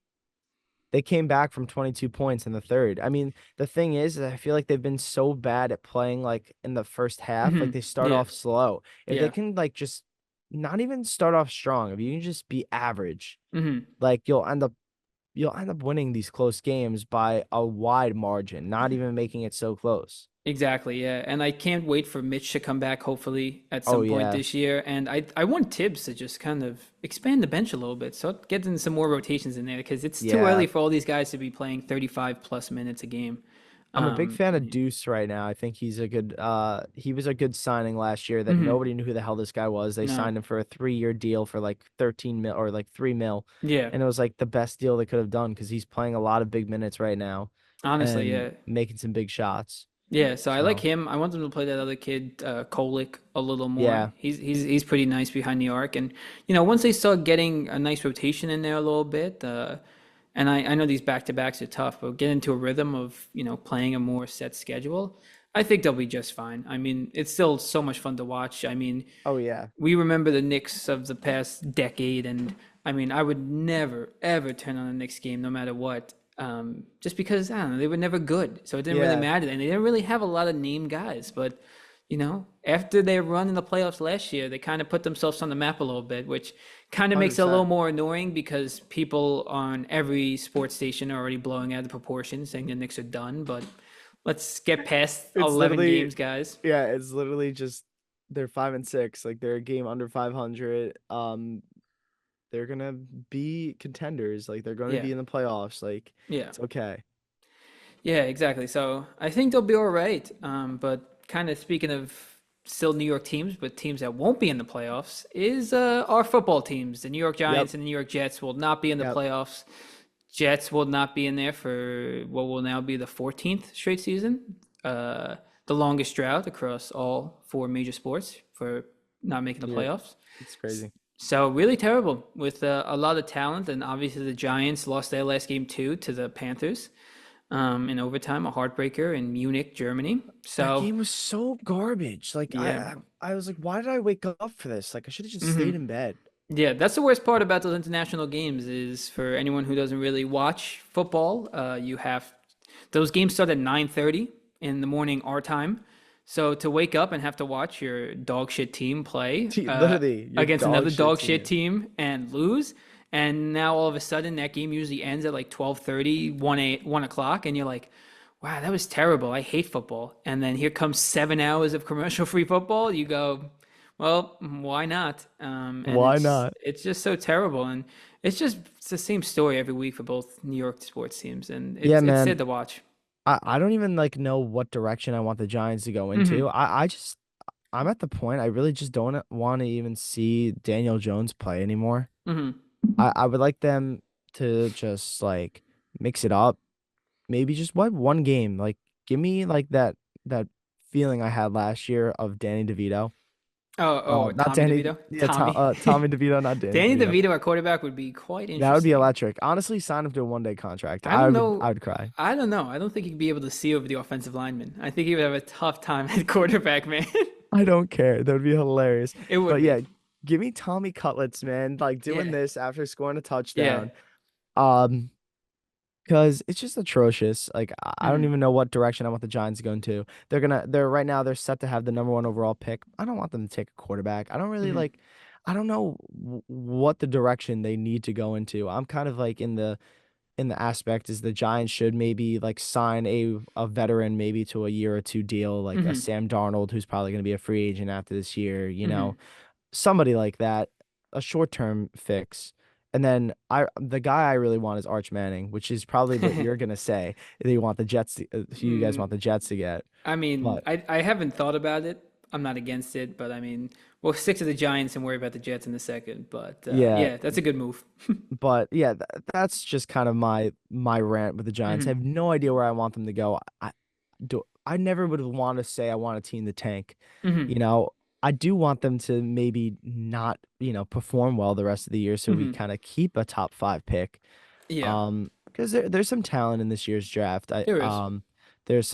they came back from 22 points in the third. I mean, the thing is, I feel like they've been so bad at playing like in the first half. Like Hmm. they start Yeah. off slow. If they Yeah. can like just not even start off strong, if you can just be average, Hmm. like you'll end up winning these close games by a wide margin, not even making it so close. Exactly, yeah. And I can't wait for Mitch to come back, hopefully, at Oh some point yeah. this year. And I want Tibbs to just kind of expand the bench a little bit. So get in some more rotations in there because it's too Yeah. early for all these guys to be playing 35 plus minutes a game. I'm a big fan of Yeah. Deuce right now. I think he was a good signing last year that Hmm. nobody knew who the hell this guy was. They No, signed him for a 3-year deal for like 13 mil or like 3 mil. yeah. And it was like the best deal they could have done because he's playing a lot of big minutes right now Honestly, and yeah. making some big shots. Yeah, so I like So him. I want them to play that other kid, Kolick, a little more. yeah. He's pretty nice behind the arc, and once they start getting a nice rotation in there a little bit, and I know these back to backs are tough, but get into a rhythm of playing a more set schedule, I think they'll be just fine. I mean, it's still so much fun to watch. I mean, Oh yeah. we remember the Knicks of the past decade, and I mean, I would never ever turn on a Knicks game, no matter what, just because I don't know, they were never good, so it didn't really Yeah. matter, and they didn't really have a lot of name guys. But after their run in the playoffs last year, they kind of put themselves on the map a little bit, which kind of makes it a little 100%. more annoying because people on every sports station are already blowing out of the proportion, saying the Knicks are done. But let's get past It's 11 literally games, guys. yeah, it's literally just they're 5-6. Like they're a game under 500. They're gonna be contenders. Like they're gonna Yeah, be in the playoffs. Like yeah. it's okay. Yeah, exactly. So I think they'll be all right. But kind of speaking of still New York teams, but teams that won't be in the playoffs, is our football teams. The New York Yep. Giants and the New York Jets will not be in the Yep. playoffs. Jets will not be in there for what will now be the 14th straight season, the longest drought across all four major sports for not making the Yeah. playoffs. It's crazy. So really terrible with a lot of talent, and obviously the Giants lost their last game too to the Panthers in overtime, a heartbreaker in Munich, Germany. That So game was so garbage. Like yeah, I was like, why did I wake up for this? Like I should have just hmm stayed in bed. yeah, that's the worst part about those international games is for anyone who doesn't really watch football, you have those games start at 9:30 in the morning our time. So to wake up and have to watch your dog shit team play Literally, your against dog another shit dog shit team. team and lose, and now all of a sudden that game usually ends at like 12:30, 1 o'clock, and you're like, wow, that was terrible. I hate football. And then here comes 7 hours of commercial free football. You go, well, why not? And Why it's not? it's just so terrible, and it's the same story every week for both New York sports teams, and Yeah, it's man. sad to watch. I don't even like know what direction I want the Giants to go into. Hmm. I'm at the point I really just don't want to even see Daniel Jones play anymore. Hmm. I would like them to just like mix it up. Maybe just one game. Like give me like that feeling I had last year of Danny DeVito. Oh, Not Tommy Danny, DeVito, yeah, Tommy, Tommy DeVito, not Danny Danny DeVito. DeVito at quarterback would be quite That would be interesting. electric. Honestly, sign him to a 1-day contract. I don't I know. would cry. I don't know. I don't think he'd be able to see over the offensive lineman. I think he would have a tough time at quarterback, man. I don't care. That would be hilarious. It would But be. yeah, give me Tommy Cutlets, man. Like doing Yeah. this after scoring a Yeah. touchdown. Um, because it's just atrocious. Like I don't Hmm. even know what direction I want the Giants to go into. They're right now they're set to have the number one overall pick. I don't want them to take a quarterback. I don't really Hmm. like. I don't know what the direction they need to go into. I'm kind of like in the aspect is the Giants should maybe like sign a veteran maybe to a year or two deal, like a Hmm. Sam Darnold who's probably going to be a free agent after this year. Hmm. Somebody like that, a short term fix. And then the guy I really want is Arch Manning, which is probably what you're gonna say. That you want the Jets, who you guys want the Jets to get. I mean, But I haven't thought about it. I'm not against it, but I mean, we'll stick to the Giants and worry about the Jets in a second. But yeah, yeah, that's a good move. but yeah, that's just kind of my rant with the Giants. I Hmm. have no idea where I want them to go. I never would want to say I want a team to tank. Hmm. You know, I do want them to maybe not, perform well the rest of the year so we Hmm. kind of keep a top five pick. Yeah, Because there's some talent in this year's draft. there is. There's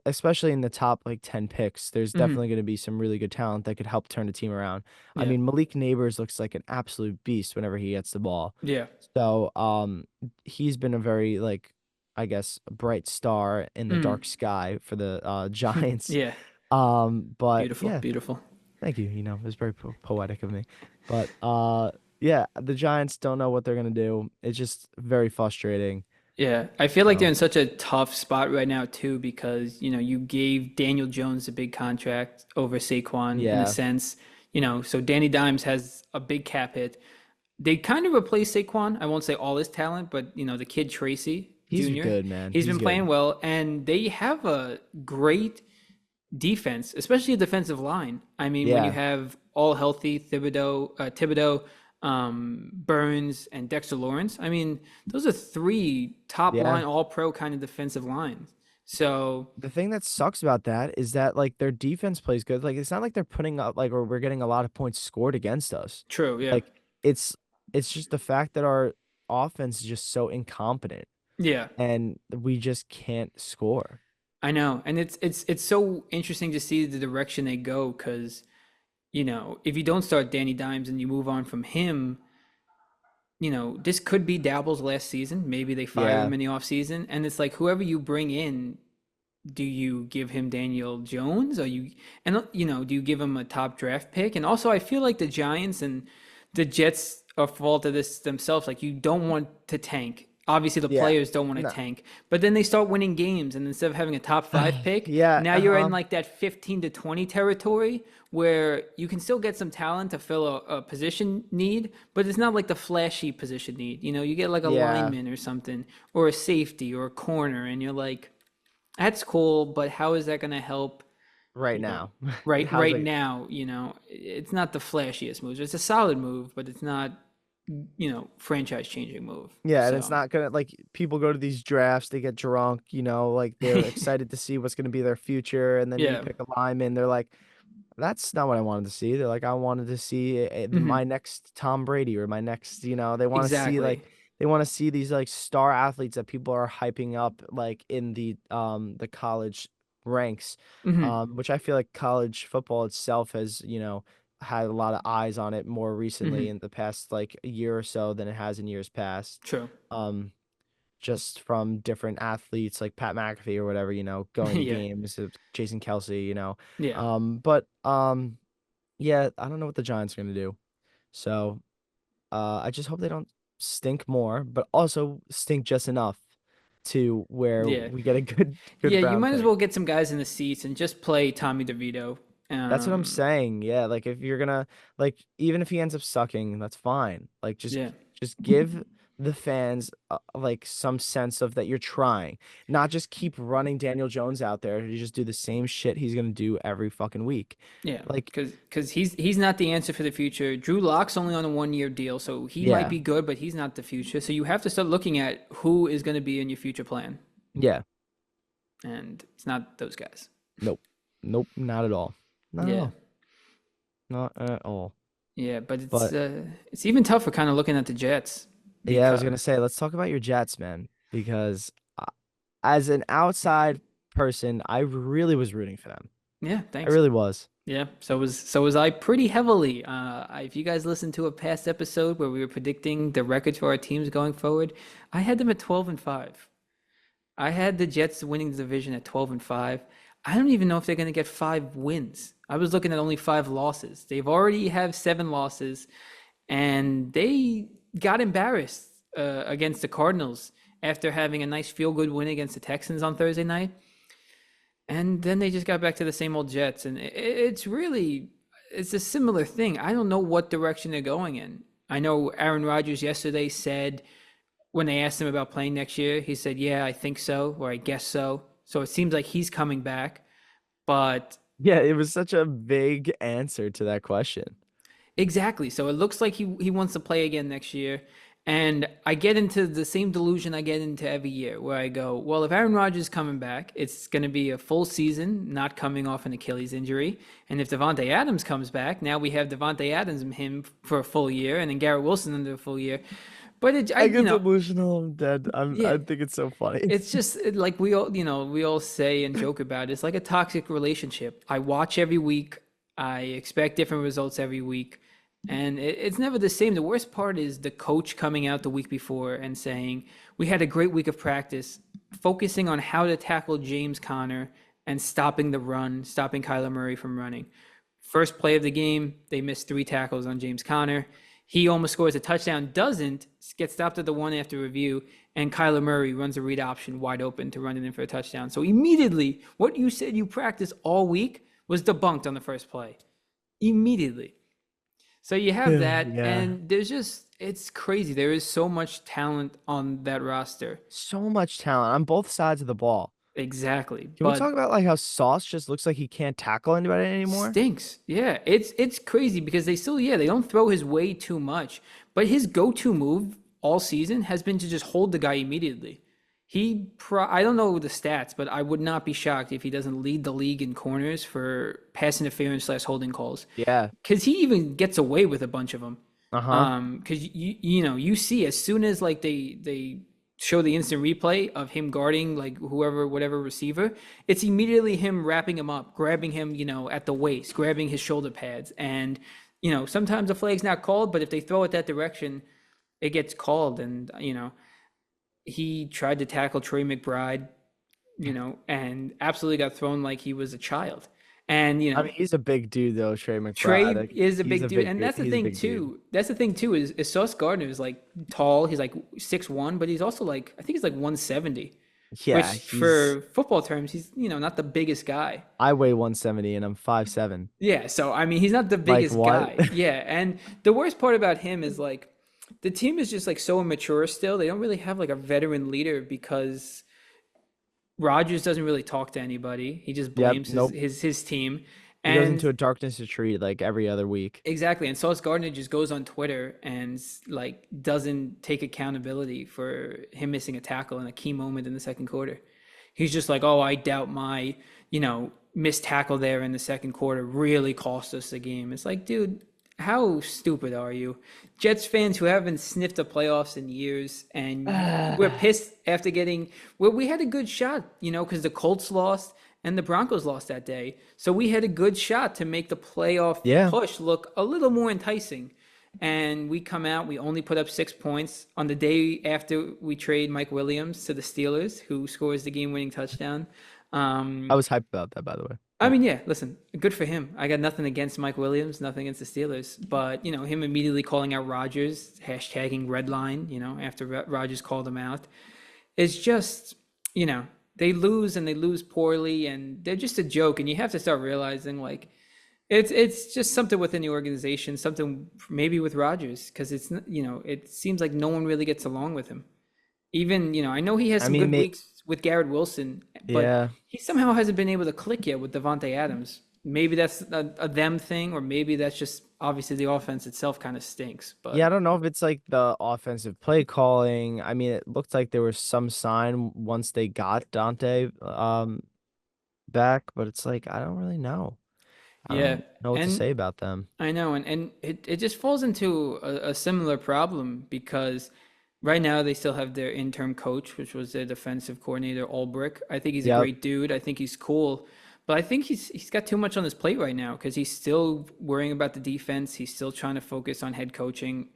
especially in the top like 10 picks, there's Hmm. definitely going to be some really good talent that could help turn the team around. I Yeah, mean, Malik Neighbors looks like an absolute beast whenever he gets the ball. yeah. So, he's been a very like, I guess, bright star in the dark Mm. sky for the Giants. Yeah, But beautiful, yeah, beautiful. thank you. It was very poetic of me. But yeah, the Giants don't know what they're gonna do. It's just very frustrating. Yeah, I feel like they're So in such a tough spot right now too because, you gave Daniel Jones a big contract over Saquon in a yeah, sense. So Danny Dimes has a big cap hit. They kind of replaced Saquon. I won't say all his talent, but the kid Tracy he's Jr. good, man. He's He's been good. playing well, and they have a great defense, especially a defensive line. I mean, when you Yeah, have all healthy Thibodeau, Burns, and Dexter Lawrence, I mean, those are three top yeah. line, all pro kind of defensive lines. So, The thing that sucks about that is that like their defense plays good. Like it's not like they're putting up like or we're getting a lot of points scored against us. true. Yeah. Like it's it's just the fact that our offense is just so incompetent Yeah. and we just can't score. I know. And it's so interesting to see the direction they go because, if you don't start Danny Dimes and you move on from him, this could be Dabble's last season. Maybe they fire Yeah. him in the offseason. And it's like whoever you bring in, do you give him Daniel Jones? Do you give him a top draft pick? And also, I feel like the Giants and the Jets are fault of this themselves. Like, you don't want to tank. Obviously, the Yeah. players don't want to No. tank, but then they start winning games, and instead of having a top five pick, Yeah, now you're in uh-huh. like that 15 to 20 territory where you can still get some talent to fill a position need, but it's not like the flashy position need. You get like a Yeah, lineman or something, or a safety or a corner, and you're like, that's cool, but how is that going to help, right you know, now. right How's right it? now, it's not the flashiest move. It's a solid move, but it's not, franchise changing move. Yeah, and it's So, not gonna like people go to these drafts, they get drunk, like they're excited to see what's gonna be their future, and then you yeah. pick a lineman, they're like, that's not what I wanted to see. They're like, I wanted to see my Hmm. next Tom Brady or my next, they want to see Exactly. like they want to see these like star athletes that people are hyping up like in the college ranks, Hmm. which I feel like college football itself has, had a lot of eyes on it more recently Hmm. in the past like a year or so than it has in years past. True. Um, just from different athletes like Pat McAfee or whatever, going to Yeah. games, Jason Kelsey, Yeah. But yeah, I don't know what the Giants are gonna do. So I just hope they don't stink more, but also stink just enough to where Yeah. we get a good Yeah. You round might as pick. well get some guys in the seats and just play Tommy DeVito. That's what I'm saying. Yeah, like if you're gonna like even if he ends up sucking, that's fine. Like Yeah. just give the fans like some sense of that you're trying, not just keep running Daniel Jones out there to just do the same shit he's gonna do every fucking week. Yeah, Like, because he's not the answer for the future. Drew Lock's only on a 1 year deal, so he might yeah, be good, but he's not the future. So you have to start looking at who is going to be in your future plan, yeah, and it's not those guys. nope, nope, not at all, not at Yeah, all, not at all. yeah, but it's But uh, it's even tougher kind of looking at the Jets yeah, I was because gonna say, let's talk about your Jets, man, because as an outside person, I really was rooting for them. yeah, I thanks. really was. Yeah, so was I pretty heavily. If you guys listened to a past episode where we were predicting the records for our teams going forward, I had them at 12-5. I had the Jets winning the division at 12-5. I don't even know if they're going to get 5 wins. I was looking at only 5 losses. They've already have 7 losses, and they got embarrassed against the Cardinals after having a nice feel-good win against the Texans on Thursday night. And then they just got back to the same old Jets, and it's a similar thing. I don't know what direction they're going in. I know Aaron Rodgers yesterday said when they asked him about playing next year, he said, "Yeah, I think so," or "I guess so." So it seems like he's coming back, but Yeah, it was such a vague answer to that question. exactly. So it looks like he wants to play again next year. And I get into the same delusion I get into every year where I go, well, if Aaron Rodgers is coming back, it's going to be a full season, not coming off an Achilles injury. And if Devontae Adams comes back, now we have Devontae Adams and him for a full year, and then Garrett Wilson under a full year. But I get delusional. I'm dead. I yeah, think it's so funny. it's just like we all say and joke about it. It's like a toxic relationship. I watch every week. I expect different results every week, and it's never the same. The worst part is the coach coming out the week before and saying, "We had a great week of practice, focusing on how to tackle James Conner and stopping the run, stopping Kyler Murray from running." First play of the game, they missed 3 tackles on James Conner. He almost scores a touchdown, doesn't, get stopped at the one after review, and Kyler Murray runs a read option wide open to run it in for a touchdown. So immediately, what you said you practiced all week was debunked on the first play. Immediately. So you have that, Yeah. and it's crazy. There is so much talent on that roster. So much talent on both sides of the ball. Exactly. Can we talk But about like how Sauce just looks like he can't tackle anybody anymore? stinks. Yeah, it's crazy because they don't throw his way too much, but his go-to move all season has been to just hold the guy immediately. I don't know the stats, but I would not be shocked if he doesn't lead the league in corners for pass interference slash holding calls, Yeah. because he even gets away with a bunch of them. Uh-huh. Because you see as soon as like they show the instant replay of him guarding like whoever whatever receiver, it's immediately him wrapping him up, grabbing him at the waist, grabbing his shoulder pads, and sometimes the flag's not called, but if they throw it that direction, it gets called. And he tried to tackle Trey McBride, and absolutely got thrown like he was a child. And I mean, he's a big dude though, Trey McBride. Trey Like, is a he's big a dude, big and dude. that's the He's a thing big dude. too. That's the thing too is Sauce Gardner is like tall. He's like 6'1", but he's also like I think he's like 170, Yeah, which he's for football terms he's not the biggest guy. I weigh 170 and I'm 5'7". Yeah, so I mean he's not the Like biggest what? guy. Yeah, and the worst part about him is like the team is just like so immature still. They don't really have like a veteran leader because Rodgers doesn't really talk to anybody. He just Yep, blames his nope. his his team. He goes into And a darkness retreat like every other week. exactly. And Sauce Gardner just goes on Twitter and like doesn't take accountability for him missing a tackle in a key moment in the second quarter. He's just like, "Oh, I doubt my, missed tackle there in the second quarter really cost us the game." It's like, dude, how stupid are you? Jets fans who haven't sniffed the playoffs in years, and we're pissed after getting well, we had a good shot, because the Colts lost and the Broncos lost that day. So we had a good shot to make the playoff Yeah, push look a little more enticing. And we come out, we only put up 6 points on the day after we trade Mike Williams to the Steelers, who scores the game winning touchdown. I Um, was hyped about that, by the way. I mean, yeah, listen, good for him. I got nothing against Mike Williams, nothing against the Steelers. But, him immediately calling out Rodgers, hashtagging red line, after Rodgers called him out. It's just, they lose and they lose poorly and they're just a joke. And you have to start realizing like it's just something within the organization, something maybe with Rodgers, because it seems like no one really gets along with him. Even, I know he has I some mean, good weeks with Garrett Wilson, but yeah. he somehow hasn't been able to click yet with Devontae Adams. Maybe that's a them thing, or maybe that's just obviously the offense itself kind of stinks. Yeah, But I don't know if it's like the offensive play calling. I mean, it looked like there was some sign once they got Dante back, but it's like I don't really know. I yeah, don't know what to and say about them. I know, and it just falls into a similar problem because right now they still have their interim coach, which was their defensive coordinator, Ulbrich. I think he's a Yep. great dude. I think he's cool. But I think he's got too much on his plate right now because he's still worrying about the defense. He's still trying to focus on head coaching.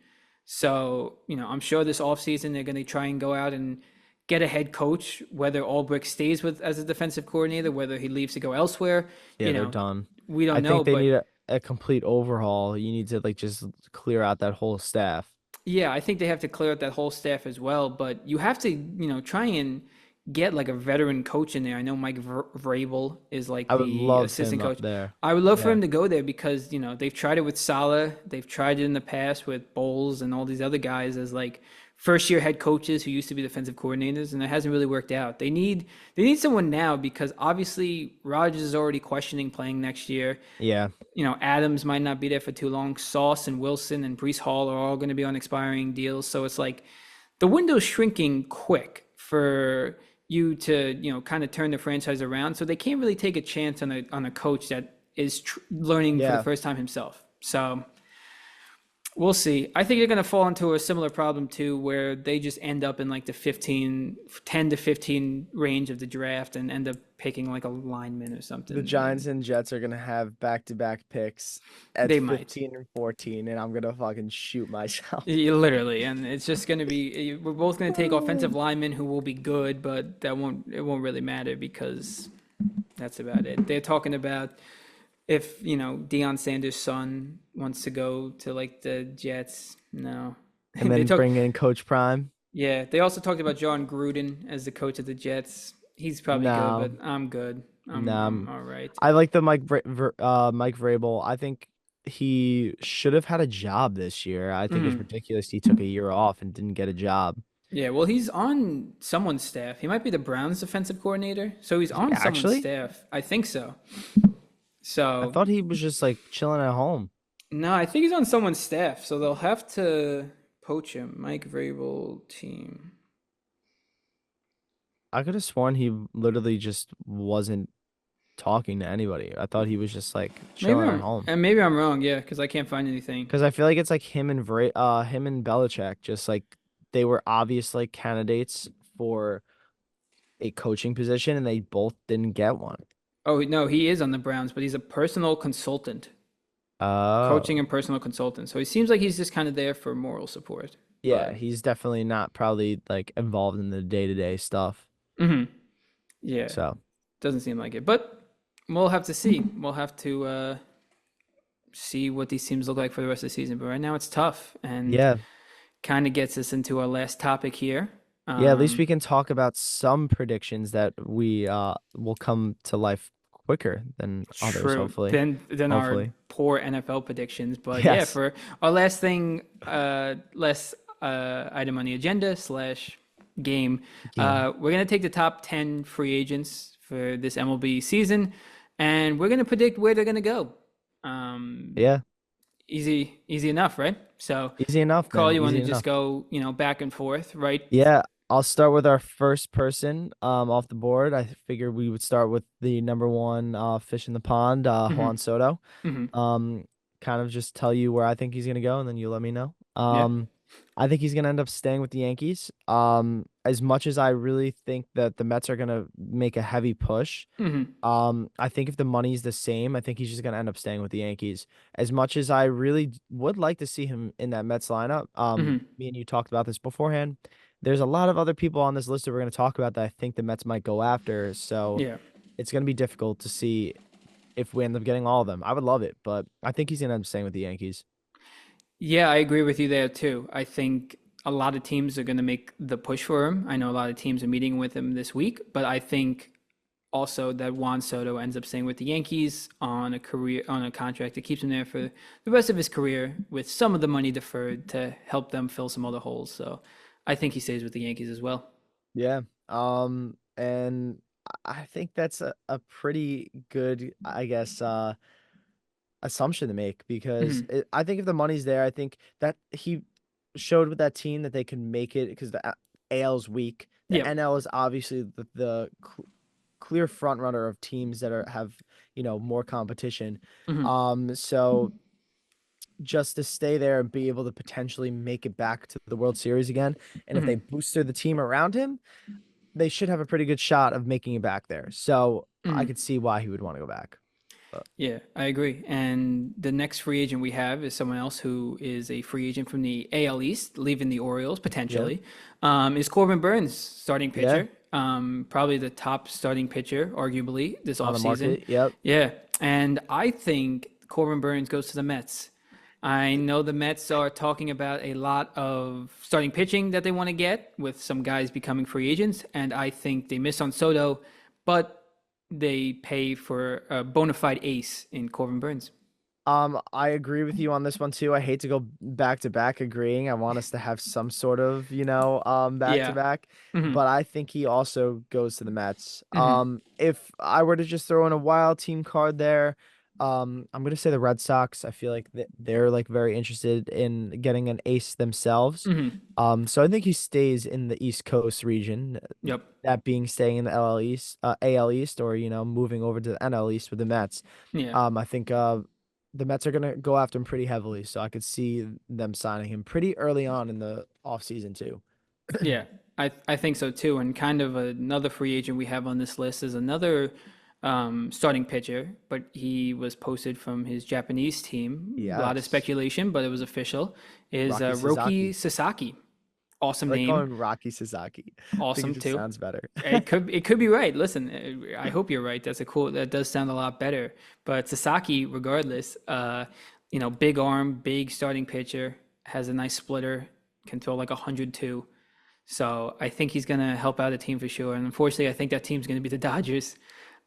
So, I'm sure this offseason they're going to try and go out and get a head coach, whether Albrecht stays with as a defensive coordinator, whether he leaves to go elsewhere, Yeah, you they're know, done. we I don't know. think they need But a complete overhaul. You need to like just clear out that whole staff. yeah, I think they have to clear out that whole staff as well. But you have to, try and get like a veteran coach in there. I know Mike Vrabel is like I would the love him assistant up coach. there. I would love for Yeah. him to go there because, they've tried it with Salah. They've tried it in the past with Bowles and all these other guys as like first year head coaches who used to be defensive coordinators, and it hasn't really worked out. They need someone now because obviously Rodgers is already questioning playing next year. Yeah. Adams might not be there for too long. Sauce and Wilson and Brees Hall are all going to be on expiring deals. So it's like the window's shrinking quick for you to, kind of turn the franchise around. So they can't really take a chance on a coach that is learning for the Yeah. first time himself. So we'll see. I think you're going to fall into a similar problem too, where they just end up in like the 10 to 15 range of the draft and end up picking like a lineman or The something. Giants And and Jets are gonna have back-to-back picks at they might. 15 and 14, and I'm gonna fucking shoot myself. Literally, and it's just going to be we're both going to take offensive linemen who will be good, but it won't really matter because that's about it. They're talking about if, Deion Sanders' son wants to go to like the Jets. No. And They then talk bring in Coach Prime. Yeah, they also talked about John Gruden as the coach of the Jets. He's probably good, but No, I'm good. I'm no. all right. I like the Mike Vrabel. I think he should have had a job this year. I think it's Mhm. ridiculous he took a year off and didn't get a job. Yeah, well, he's on someone's staff. He might be the Browns defensive coordinator. So he's on someone's Actually, staff. I think so. I So, thought he was just like chilling at home. no, I think he's on someone's staff. So they'll have to poach him. Mike Vrabel team. I could have sworn he literally just wasn't talking to anybody. I thought he was just like Maybe chilling at home. maybe I'm wrong, yeah, because I can't find anything. Because I feel like it's like him and Belichick, just like they were obvious like candidates for a coaching position, and they both didn't get one. Oh, no, he is on the Browns, but he's a personal consultant. Coaching Oh, and personal consultant. So he seems like he's just kind of there for moral support. yeah, But he's definitely not probably like involved in the day-to-day stuff. mhm, yeah, So, doesn't seem like it. But we'll have to see. We'll have to see what these teams look like for the rest of the season. But right now it's tough and yeah. kind of gets us into our last topic here. Yeah, at least Um, we can talk about some predictions that we will come to life quicker than others, True. hopefully. Then our Hopefully. poor NFL predictions. But yeah, Yes. for our last thing, last item on the agenda slash game, Game. we're gonna take the top 10 free agents for this MLB season, and we're gonna predict where they're gonna go. Um, Yeah. easy enough, right? So, Easy enough, Carl, man. you want Easy to just enough. go, back and forth, right? Yeah, I'll start with our first person off the board. I figured we would start with the number one fish in the pond, Mm-hmm. Juan Soto. Mm-hmm. Um, kind of just tell you where I think he's gonna go, and then you let me know. Yeah. I think he's gonna end up staying with the Yankees. As much as I really think that the Mets are gonna make a heavy push, Mm-hmm. I think if the money's the same, I think he's just gonna end up staying with the Yankees. As much as I really would like to see him in that Mets lineup, Mm-hmm. me and you talked about this beforehand. There's a lot of other people on this list that we're gonna talk about that I think the Mets might go after. So Yeah. it's gonna be difficult to see if we end up getting all of them. I would love it, but I think he's gonna end up staying with the Yankees. Yeah, I agree with you there too. I think a lot of teams are going to make the push for him. I know a lot of teams are meeting with him this week, but I think also that Juan Soto ends up staying with the Yankees on a contract that keeps him there for the rest of his career with some of the money deferred to help them fill some other holes. So I think he stays with the Yankees as well. Yeah. And I think that's a pretty good, I guess, assumption to make because Hmm. I think if the money's there, I think that he showed with that team that they can make it because the AL is weak. The Yep. NL is obviously the clear front runner of teams that have more competition. Hmm. So just to stay there and be able to potentially make it back to the World Series again, and if they Hmm. booster the team around him, they should have a pretty good shot of making it back there. So I Mhm. could see why he would want to go back. But Yeah, I agree. And the next free agent we have is someone else who is a free agent from the AL East, leaving the Orioles yeah, potentially. Is Corbin Burns, starting yeah, pitcher. Probably the top starting pitcher, arguably, this on the offseason. market. Yep. Yeah, and I think Corbin Burns goes to the Mets. I know the Mets are talking about a lot of starting pitching that they want to get with some guys becoming free agents, and I think they miss on Soto, but they pay for a bona fide ace in Corbin Burns. I agree with you on this one too. I hate to go back to back agreeing. I want us to have some sort of, back to Yeah. back, Hmm. but I think he also goes to the Mets. Hmm. If I were to just throw in a wild team card there, I'm gonna say the Red Sox. I feel like they're like very interested in getting an ace themselves. Hmm. So I think he stays in the East Coast region. Yep. That being staying in the LL East, AL East, or moving over to the NL East with the Mets. Yeah. I think the Mets are gonna go after him pretty heavily, so I could see them signing him pretty early on in the offseason too. Yeah. I think so too. And kind of another free agent we have on this list is another starting pitcher, but he was posted from his Japanese team. A lot of Yes, speculation, but it was official. Is Rocky Roki Sasaki. Sasaki. Awesome I like name. calling him Rocky Sasaki. I think it Awesome just too. sounds better. It could be right. Listen, I hope you're right. That does sound a lot better. But Sasaki, regardless, big arm, big starting pitcher, has a nice splitter, can throw like 102. So I think he's gonna help out the team for sure. And unfortunately, I think that team's gonna be the Dodgers.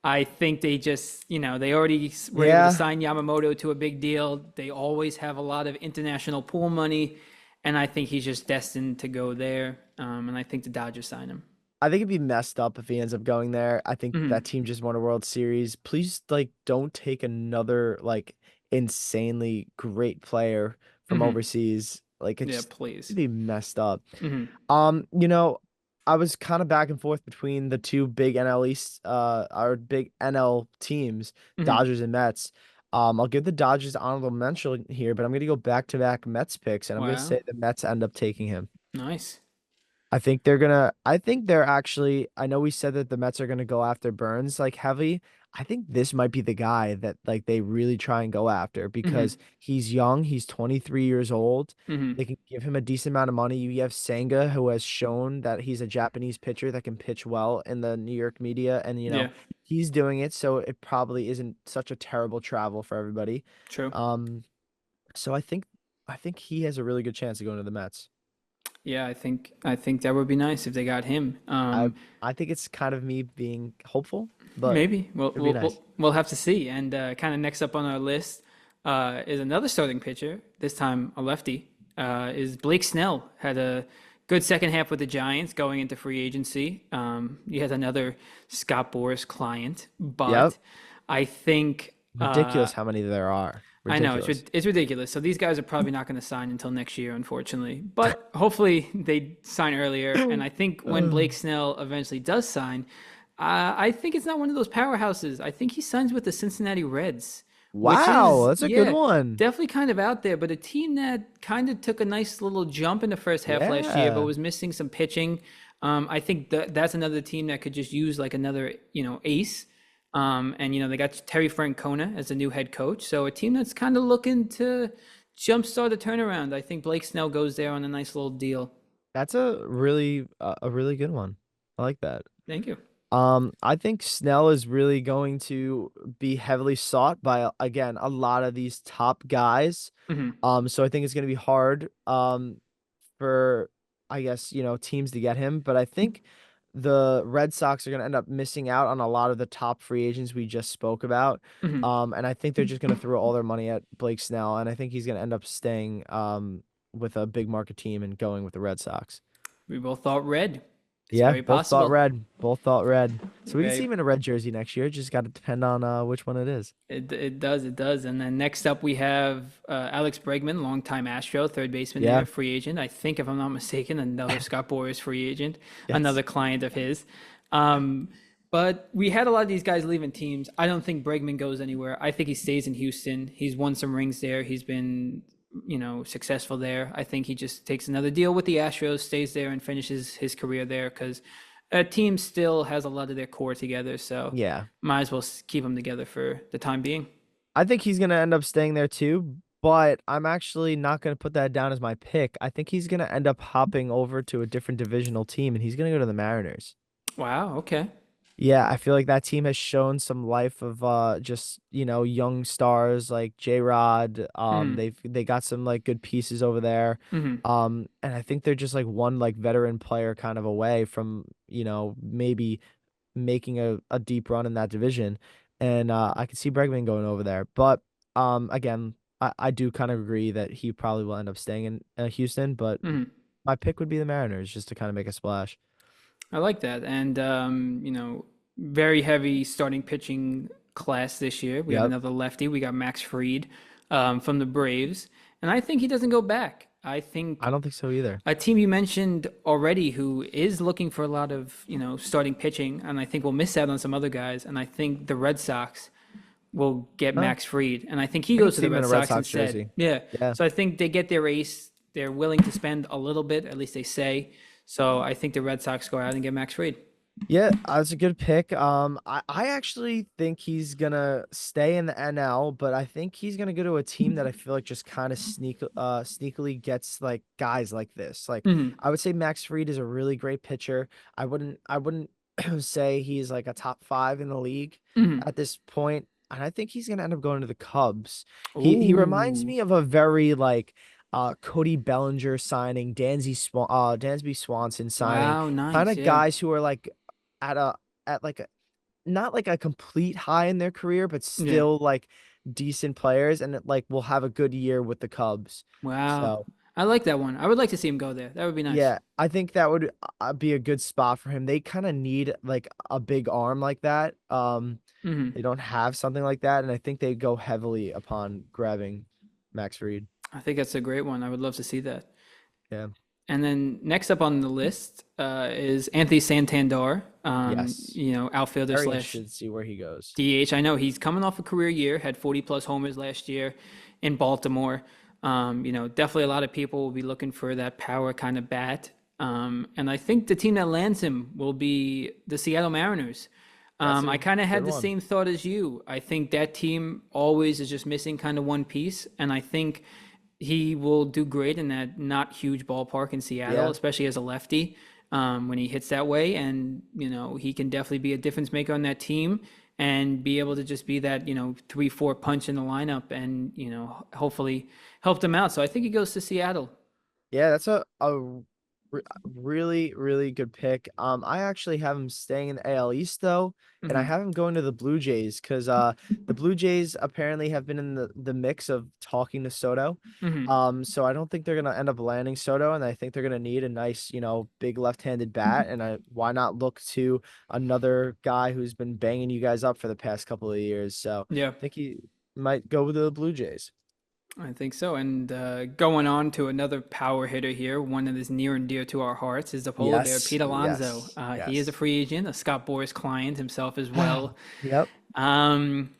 I think they just, they already were able to Yeah, sign Yamamoto to a big deal. They always have a lot of international pool money, and I think he's just destined to go there. And I think the Dodgers sign him. I think it'd be messed up if he ends up going there. I think that Hmm. team just won a World Series. Please, like, don't take another like insanely great player from Hmm. overseas. Like, Yeah, it'd please. be messed up. Hmm. Um, you know, I was kind of back and forth between the two big NL East, our big NL teams, Hmm. Dodgers and Mets. I'll give the Dodgers honorable mention here, but I'm gonna go back to back Mets picks, and I'm gonna Wow. say the Mets end up taking him. Nice. I think they're actually, I know we said that the Mets are gonna go after Burns like heavy. I think this might be the guy that like they really try and go after because Hmm. he's young, he's 23 years old. They Hmm. can give him a decent amount of money. You have Senga, who has shown that he's a Japanese pitcher that can pitch well in the New York media, and Yeah. he's doing it, so it probably isn't such a terrible travel for everybody. True. Um, so I think he has a really good chance of going to the Mets. Yeah, I think that would be nice if they got him. I I think it's kind of me being hopeful, but Maybe we'll it'd be we'll nice. we'll, we'll have to see. And kind of next up on our list is another starting pitcher. This time a lefty. Is Blake Snell had a good second half with the Giants going into free agency. He has another Scott Boras client, Yep. but I think. Ridiculous how many there are. I know it's Ridiculous. it's ridiculous. So these guys are probably not going to sign until next year, unfortunately. But hopefully they sign earlier. And I think when Blake Snell eventually does sign, I think it's not one of those powerhouses. I think he signs with the Cincinnati Reds, which Wow, is that's a good yeah, one. definitely kind of out there. But a team that kind of took a nice little jump in the first half last year, but Yeah. was missing some pitching. I think that's another team that could just use like another ace. And they got Terry Francona as the new head coach. So a team that's kind of looking to jumpstart a turnaround. I think Blake Snell goes there on a nice little deal. That's a really good one. I like that. Thank you. I think Snell is really going to be heavily sought by again a lot of these top guys. Hmm. So I think it's going to be hard for I guess, teams to get him, but I think the Red Sox are going to end up missing out on a lot of the top free agents we just spoke about. Hmm. And I think they're just going to throw all their money at Blake Snell, and I think he's going to end up staying with a big market team and going with the Red Sox. We both thought red. It's Yeah, very both thought possible. red. Both thought red. So we can see Very him in a red jersey next year. Just got to depend on which one it is. it does. And then next up we have Alex Bregman, longtime Astro, third baseman Yeah. there, free agent. I think if I'm not mistaken, another Scott Boras free agent, Yes. another client of his. Um, but we had a lot of these guys leaving teams. I don't think Bregman goes anywhere. I think he stays in Houston. He's won some rings there. He's been, successful there. I think he just takes another deal with the Astros, stays there, and finishes his career there because a team still has a lot of their core together, so Yeah. might as well keep them together for the time being. I think he's gonna end up staying there too, but I'm actually not gonna put that down as my pick. I think he's gonna end up hopping over to a different divisional team and he's gonna go to the Mariners. Wow, okay. Yeah, I feel like that team has shown some life of just, young stars like J-Rod. Mm, They got some like good pieces over there. mm, And I think they're just like one like veteran player kind of away from, maybe making a deep run in that division. And I could see Bregman going over there. But again, I do kind of agree that he probably will end up staying in Houston, but mm. my pick would be the Mariners just to kind of make a splash. I like that. And, very heavy starting pitching class this year. We have Yep. another lefty. We got Max Fried from the Braves. And I think he doesn't go back. I I think don't think so either. a team you mentioned already who is looking for a lot of, starting pitching, and I think will miss out on some other guys. And I think the Red Sox will get Huh? Max Fried. And I think he I could goes to see the him in Red a Red Sox Sox instead. jersey. Yeah. Yeah. So I think they get their ace. They're willing to spend a little bit, at least they say. So I think the Red Sox go out and get Max Fried. Yeah, that's a good pick. I actually think he's gonna stay in the NL, but I think he's gonna go to a team that I feel like just kind of sneakily gets like guys like this. Like Hmm. I would say Max Fried is a really great pitcher. I wouldn't say he's like a top five in the league Hmm. at this point, and I think he's gonna end up going to the Cubs. He reminds Ooh. me of a very like Cody Bellinger signing, Dansby Swanson signing, Wow, kind nice. of Yeah. guys who are like at a at like a not like a complete high in their career, but Yeah. still like decent players and like will have a good year with the Cubs. Wow. So I like that one. I would like to see him go there. That would be nice. yeah, I think that would be a good spot for him. They kind of need like a big arm like that. Hmm. They don't have something like that, and I think they go heavily upon grabbing Max Reed. I think that's a great one. I would love to see that. Yeah. And then next up on the list is Anthony Santander, Yes. outfielder Very slash interested to see where he goes. DH. I know he's coming off a career year, had 40 plus homers last year in Baltimore. Definitely a lot of people will be looking for that power kind of bat. And I think the team that lands him will be the Seattle Mariners. That's I a kind of good had the one. same thought as you. I think that team always is just missing kind of one piece. And I think he will do great in that not huge ballpark in Seattle, Yeah. especially as a lefty when he hits that way. And, he can definitely be a difference maker on that team and be able to just be that, 3-4 punch in the lineup and, hopefully help them out. So I think he goes to Seattle. Yeah, that's really, really good pick. I actually have him staying in the AL East though, and I Hmm. have him going to the Blue Jays because the Blue Jays apparently have been in the mix of talking to Soto. Hmm. So I don't think they're gonna end up landing Soto, and I think they're gonna need a nice, big left-handed bat. And why not look to another guy who's been banging you guys up for the past couple of years? So Yeah. I think he might go with the Blue Jays. I think so. And going on to another power hitter here, one that is near and dear to our hearts, is the polar bear, Yes, Pete Alonso. yes, He is a yes. free agent, a Scott Boras client himself as well. Yep. Um,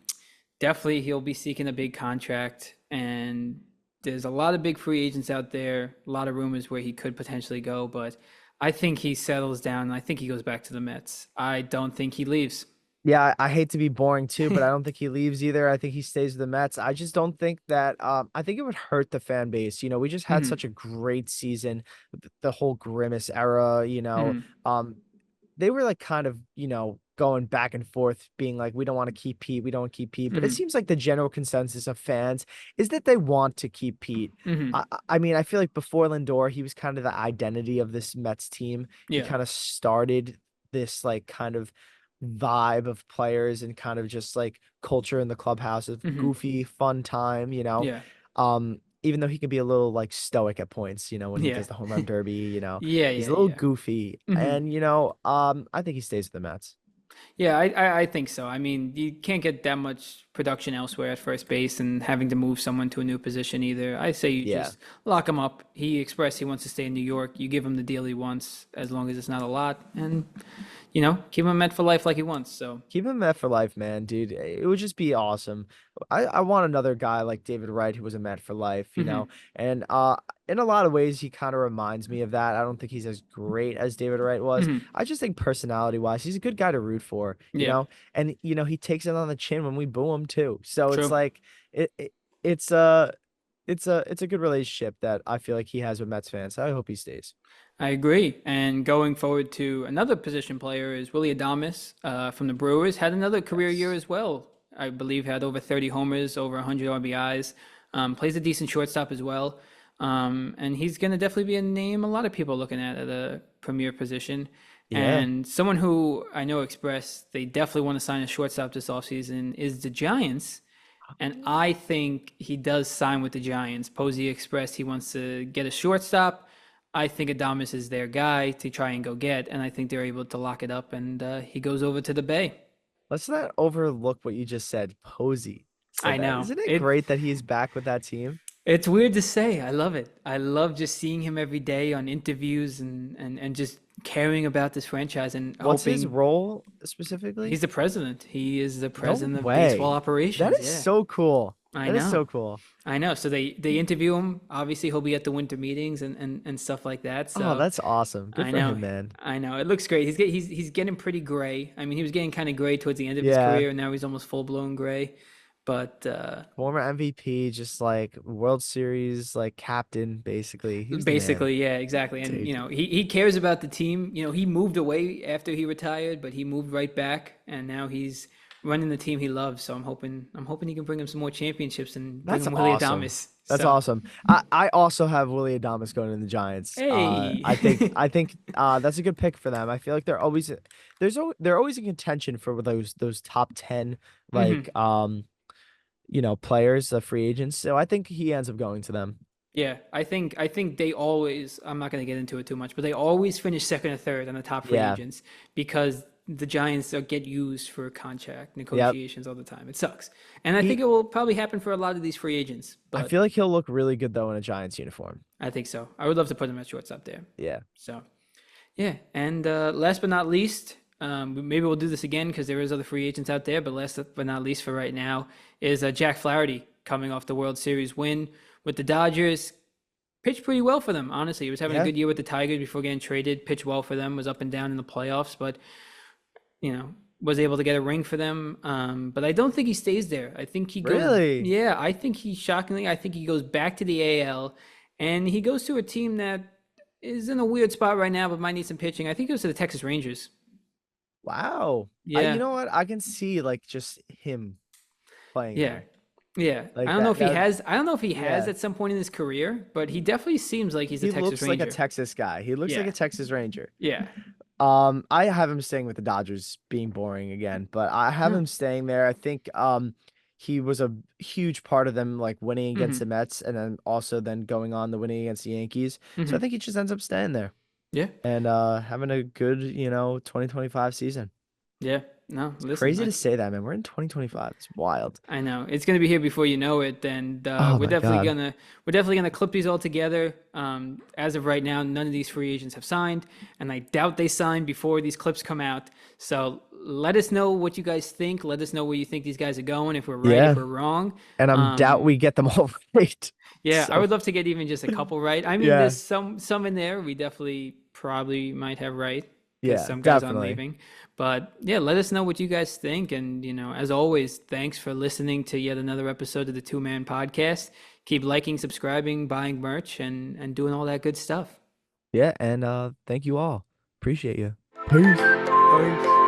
Definitely he'll be seeking a big contract. And there's a lot of big free agents out there, a lot of rumors where he could potentially go. But I think he settles down and I think he goes back to the Mets. I don't think he leaves. Yeah, I hate to be boring too, but I don't think he leaves either. I think he stays with the Mets. I just don't think that I think it would hurt the fan base. We just had Hmm. such a great season, the whole Grimace era. Hmm. Um they were like kind of, going back and forth, being like, we don't want to keep Pete, we don't keep Pete. But it Hmm. seems like the general consensus of fans is that they want to keep Pete. Hmm. I mean, I feel like before Lindor, he was kind of the identity of this Mets team. He Yeah. kind of started this like kind of vibe of players and kind of just like culture in the clubhouse of Hmm. goofy, fun time. Yeah. Even though he can be a little like stoic at points, when he Yeah. does the home run derby. Yeah. He's Yeah. a little Yeah. goofy, Hmm. and I think he stays with the Mets. Yeah, I think so. I mean, you can't get that much. production elsewhere at first base and having to move someone to a new position either. I say you Yeah. just lock him up. He expressed he wants to stay in New York. You give him the deal he wants as long as it's not a lot, and keep him Met for life like he wants. So. Keep him Met for life, man, dude. It would just be awesome. I want another guy like David Wright who was a Met for life, Hmm. And in a lot of ways he kind of reminds me of that. I don't think he's as great as David Wright was. Hmm. I just think personality wise, he's a good guy to root for, Yeah, And he takes it on the chin when we boo him too. So it's true. like it it's a good relationship that I feel like he has with Mets fans. I hope he stays. I agree. And going forward to another position player is Willy Adames from the Brewers. Had another career year Yes. as well. I believe had over 30 homers, over 100 RBIs. Plays a decent shortstop as well. And he's going to definitely be a name a lot of people are looking at a premier position. Yeah. And someone who I know expressed they definitely want to sign a shortstop this offseason is the Giants. And I think he does sign with the Giants. Posey expressed he wants to get a shortstop. I think Adames is their guy to try and go get, and I think they're able to lock it up, and he goes over to the Bay. Let's not overlook what you just said. Posey I said that. know Isn't it great that he's back with that team? it's weird to say. I love it. I love just seeing him every day on interviews and just caring about this franchise and What's his hoping role specifically? he's the president. He is the No president of baseball way. That operations. is Yeah, so cool. I That is know. so cool. I know. So they interview him. Obviously, he'll be at the winter meetings and stuff like that. Oh, So that's awesome. Good I for know. him, man. I know. It looks great. He's getting pretty gray. I mean, he was getting kind of gray towards the end of his Yeah. career, and now he's almost full blown gray. But Former MVP, just like World Series, like captain, basically. He was the man. basically, yeah, exactly. And Dude. he cares about the team. He moved away after he retired, but he moved right back, and now he's running the team he loves. So I'm hoping he can bring him some more championships and bring That's him Willie awesome. Adames. That's So awesome. I also have Willie Adames going in the Giants. hey. I think that's a good pick for them. I feel like they're always in contention for those top 10 Hmm. like players, free agents. So I think he ends up going to them. Yeah, I think they always. I'm not going to get into it too much, but they always finish second or third on the top free Yeah. agents because the Giants get used for contract Yep. negotiations all the time. It sucks, and I think He it will probably happen for a lot of these free agents. I But feel like he'll look really good though in a Giants uniform. I think so. I would love to put him at shortstop there. Yeah. So yeah, and last but not least, maybe we'll do this again because there is other free agents out there. But last but not least for right now is Jack Flaherty coming off the World Series win with the Dodgers. Pitched pretty well for them, honestly. He was having a Yeah. good year with the Tigers before getting traded. Pitched well for them. Was up and down in the playoffs, but was able to get a ring for them. But I don't think he stays there. I think he goes. Really? Yeah, I think he shockingly. I think he goes back to the AL, and he goes to a team that is in a weird spot right now, but might need some pitching. I think he goes to the Texas Rangers. Wow. You Yeah, know what? I can see like just him playing yeah, there. yeah. I Like don't know if he that has. I don't know if he has yeah. at some point in his career, but he definitely seems like he's a He Texas looks like a Ranger. Texas guy. He looks like Yeah, a Texas Ranger. yeah. I have him staying with the Dodgers being boring again, but I have No. him staying there. I think he was a huge part of them like winning against Hmm. the Mets and then also then going on the winning against the Yankees. So I Hmm. think he just ends up staying there Yeah, and having a good, 2025 season. yeah. No, It's listen. crazy to say that, man. We're in 2025. It's wild. I know it's gonna be here before you know it. And Oh we're my definitely God. gonna we're definitely gonna clip these all together. As of right now, none of these free agents have signed, and I doubt they sign before these clips come out. So let us know what you guys think. Let us know where you think these guys are going. If we're right, if Yeah. we're wrong. And I'm doubt Um, we get them all right. yeah, I So would love to get even just a couple right. I mean, yeah. there's some in there we definitely probably might have right because Yeah, some guys aren't definitely. leaving. But yeah, let us know what you guys think. And as always, thanks for listening to yet another episode of the Two Man Podcast. Keep liking, subscribing, buying merch, and doing all that good stuff. Yeah, and thank you all. Appreciate you. Peace. Peace.